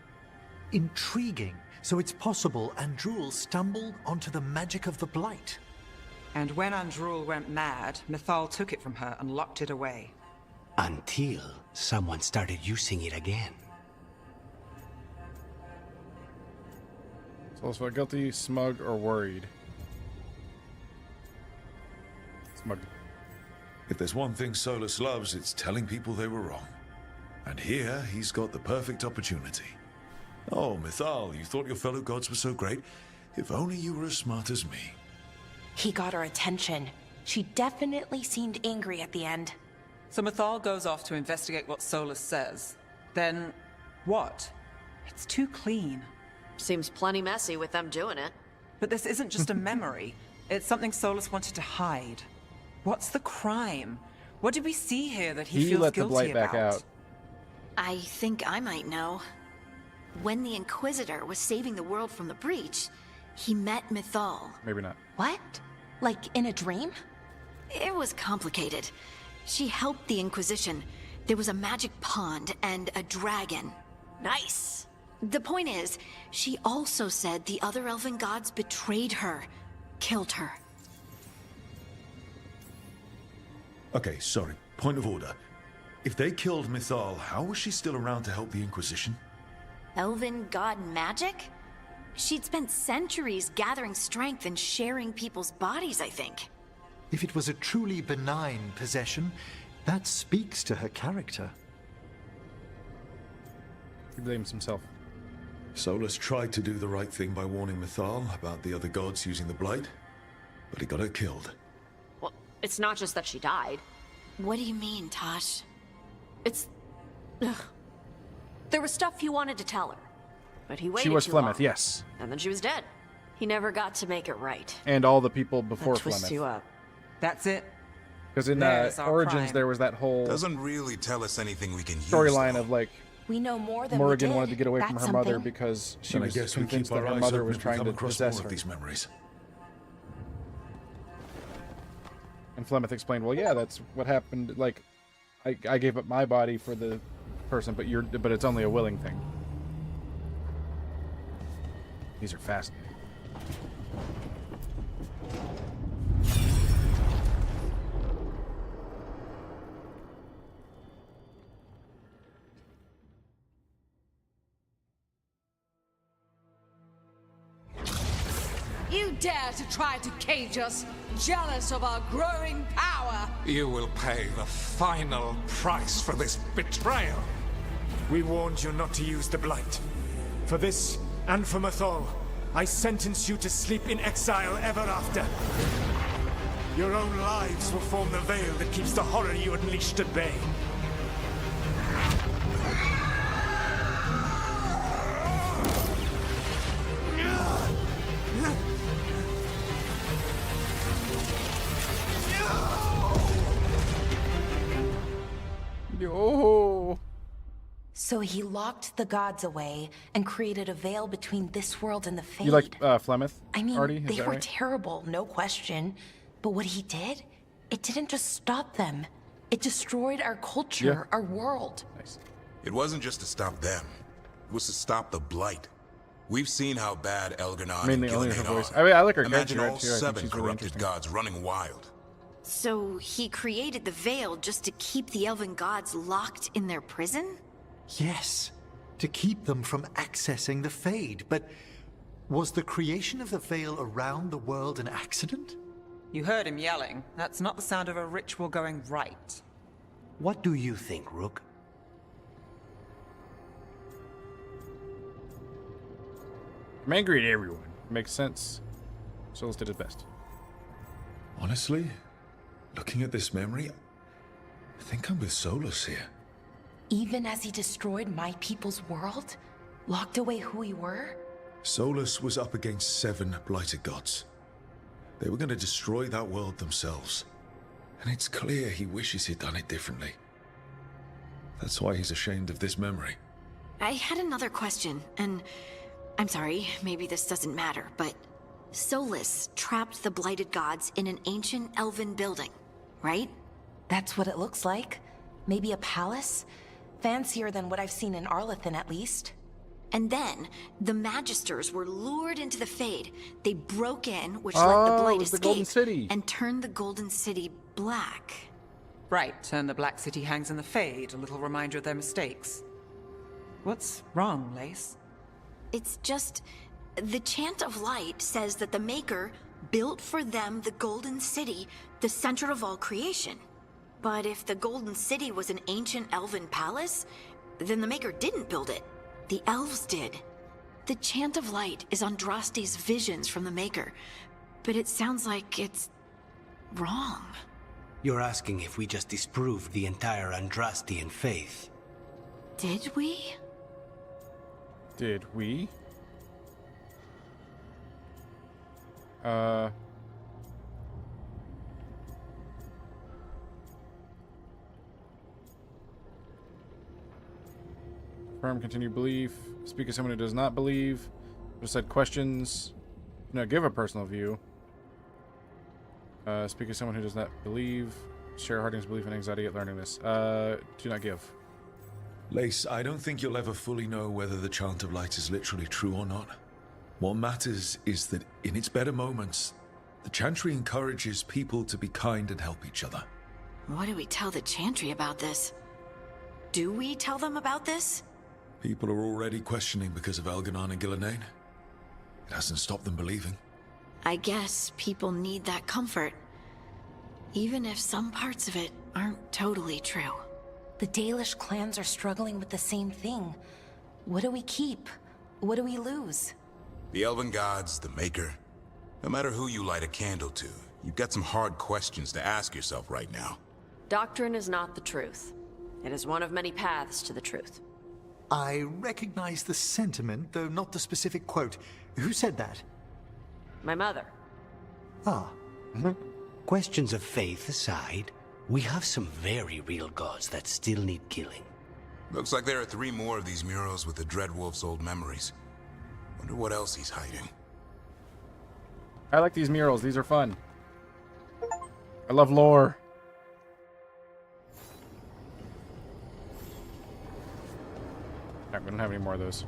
Intriguing. So it's possible Andrul stumbled onto the magic of the Blight. And when Andrul went mad, Mythal took it from her and locked it away. Until someone started using it again. Souls felt guilty, smug, or worried. Smug. If there's one thing Solus loves, it's telling people they were wrong. And here, he's got the perfect opportunity. Oh, Mythal, you thought your fellow gods were so great? If only you were as smart as me. He got her attention. She definitely seemed angry at the end. So Mythal goes off to investigate what Solus says. Then, what? It's too clean. Seems plenty messy with them doing it. But this isn't just a memory. It's something Solus wanted to hide. What's the crime? What did we see here that he feels let guilty the Blight about? back out. I think I might know. When the Inquisitor was saving the world from the breach, he met Mythal. Maybe not. What? Like in a dream? It was complicated. She helped the Inquisition. There was a magic pond and a dragon. Nice. The point is, she also said the other elven gods betrayed her, killed her. Okay, sorry. Point of order. If they killed Mythal, how was she still around to help the Inquisition? Elven god magic? She'd spent centuries gathering strength and sharing people's bodies, I think. If it was a truly benign possession, that speaks to her character. He blames himself. Solus tried to do the right thing by warning Mythal about the other gods using the Blight, but he got her killed. Well, it's not just that she died. What do you mean, Tosh? It's... Ugh. There was stuff he wanted to tell her, but he waited She was too Flemeth, long. yes. And then she was dead. He never got to make it right. And all the people before That twists you Flemeth. up. That's it. Because in There's our Origins, crime. there was that whole Doesn't really tell us anything we can use. storyline though. of like We know more than Morrigan we did. wanted to get away from That's her mother something. because she Then I was guess we convinced keep that our her eyes mother open was if we trying come to across possess more her. of these memories. And Flemeth explained, "Well, yeah, that's what happened. Like, I gave up my body for the person, but it's only a willing thing." These are fascinating. You dare to try to cage us, jealous of our growing power. You will pay the final price for this betrayal. We warned you not to use the Blight. For this, and for Mythal, I sentence you to sleep in exile ever after. Your own lives will form the veil that keeps the horror you unleashed at bay. Yo. So he locked the gods away and created a veil between this world and the Fade. You like Flemeth? I mean, Artie? Is they that were right? terrible, no question. But what he did, it didn't just stop them. It destroyed our culture, our world. Nice. It wasn't just to stop them. It was to stop the Blight. We've seen how bad Elganon and Mainly only her Gillenade voice. are. I mean, I like her Imagine character all too. I think 7 she's really corrupted interesting. gods running wild. So he created the Veil just to keep the elven gods locked in their prison? Yes, to keep them from accessing the Fade. But was the creation of the Veil around the world an accident? You heard him yelling. That's not the sound of a ritual going right. What do you think, Rook? I'm angry at everyone. Makes sense. Solus did his best. Honestly, looking at this memory, I think I'm with Solus here. Even as he destroyed my people's world? Locked away who we were? Solus was up against 7 blighted gods. They were going to destroy that world themselves. And it's clear he wishes he'd done it differently. That's why he's ashamed of this memory. I had another question, and I'm sorry, maybe this doesn't matter, but Solus trapped the blighted gods in an ancient elven building, right? That's what it looks like. Maybe a palace? Fancier than what I've seen in Arlethan, at least. And then, the Magisters were lured into the Fade. They broke in, which let the Blight the Golden escape, City. and turned the Golden City black. Right, and the Black City hangs in the Fade, a little reminder of their mistakes. What's wrong, Lace? It's just... the Chant of Light says that the Maker built for them the Golden City, the center of all creation. But if the Golden City was an ancient elven palace, then the Maker didn't build it. The elves did. The Chant of Light is Andraste's visions from the Maker, but it sounds like it's wrong. You're asking if we just disproved the entire Andrastian faith. Did we? Did we? Confirm, continue belief. Speak as someone who does not believe. Just said questions. No, give a personal view. Speak as someone who does not believe. Share Harding's belief and anxiety at learning this. Do not give. Lace, I don't think you'll ever fully know whether the Chant of Light is literally true or not. What matters is that in its better moments, the Chantry encourages people to be kind and help each other. What do we tell the Chantry about this? Do we tell them about this? People are already questioning because of Elganon and Gillenade. It hasn't stopped them believing. I guess people need that comfort. Even if some parts of it aren't totally true. The Dalish clans are struggling with the same thing. What do we keep? What do we lose? The Elven Gods, the Maker. No matter who you light a candle to, you've got some hard questions to ask yourself right now. Doctrine is not the truth. It is one of many paths to the truth. I recognize the sentiment, though not the specific quote. Who said that? My mother. Ah. Questions of faith aside, we have some very real gods that still need killing. Looks like there are 3 more of these murals with the Dreadwolf's old memories. Wonder what else he's hiding. I like these murals. These are fun. I love lore. Alright, we don't have any more of those.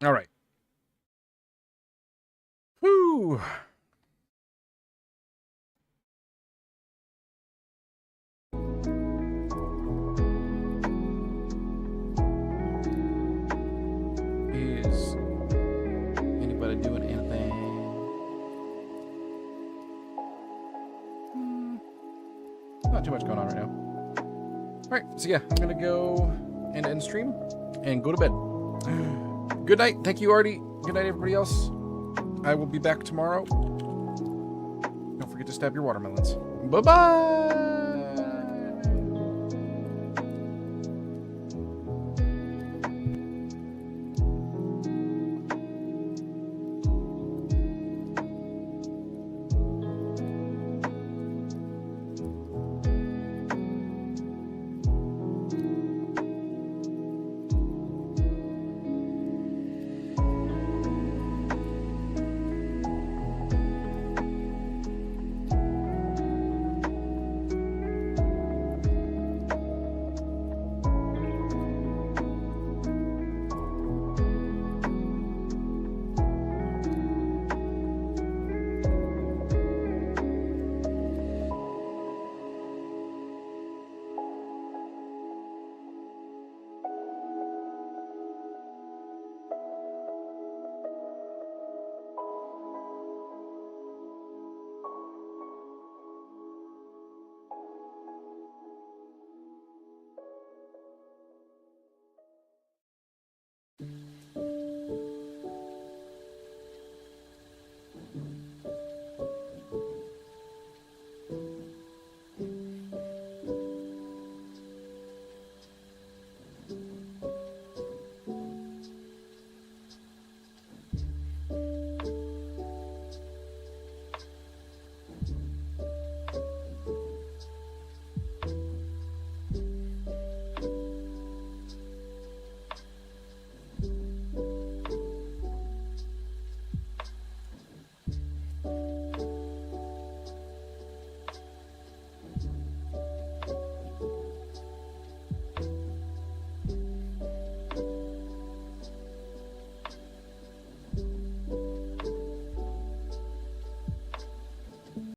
Alright. Whew. Is anybody doing anything? Not too much going on right now. Alright, so yeah, I'm gonna go and end stream and go to bed. Good night. Thank you, Artie. Good night, everybody else. I will be back tomorrow. Don't forget to stab your watermelons. Bye-bye!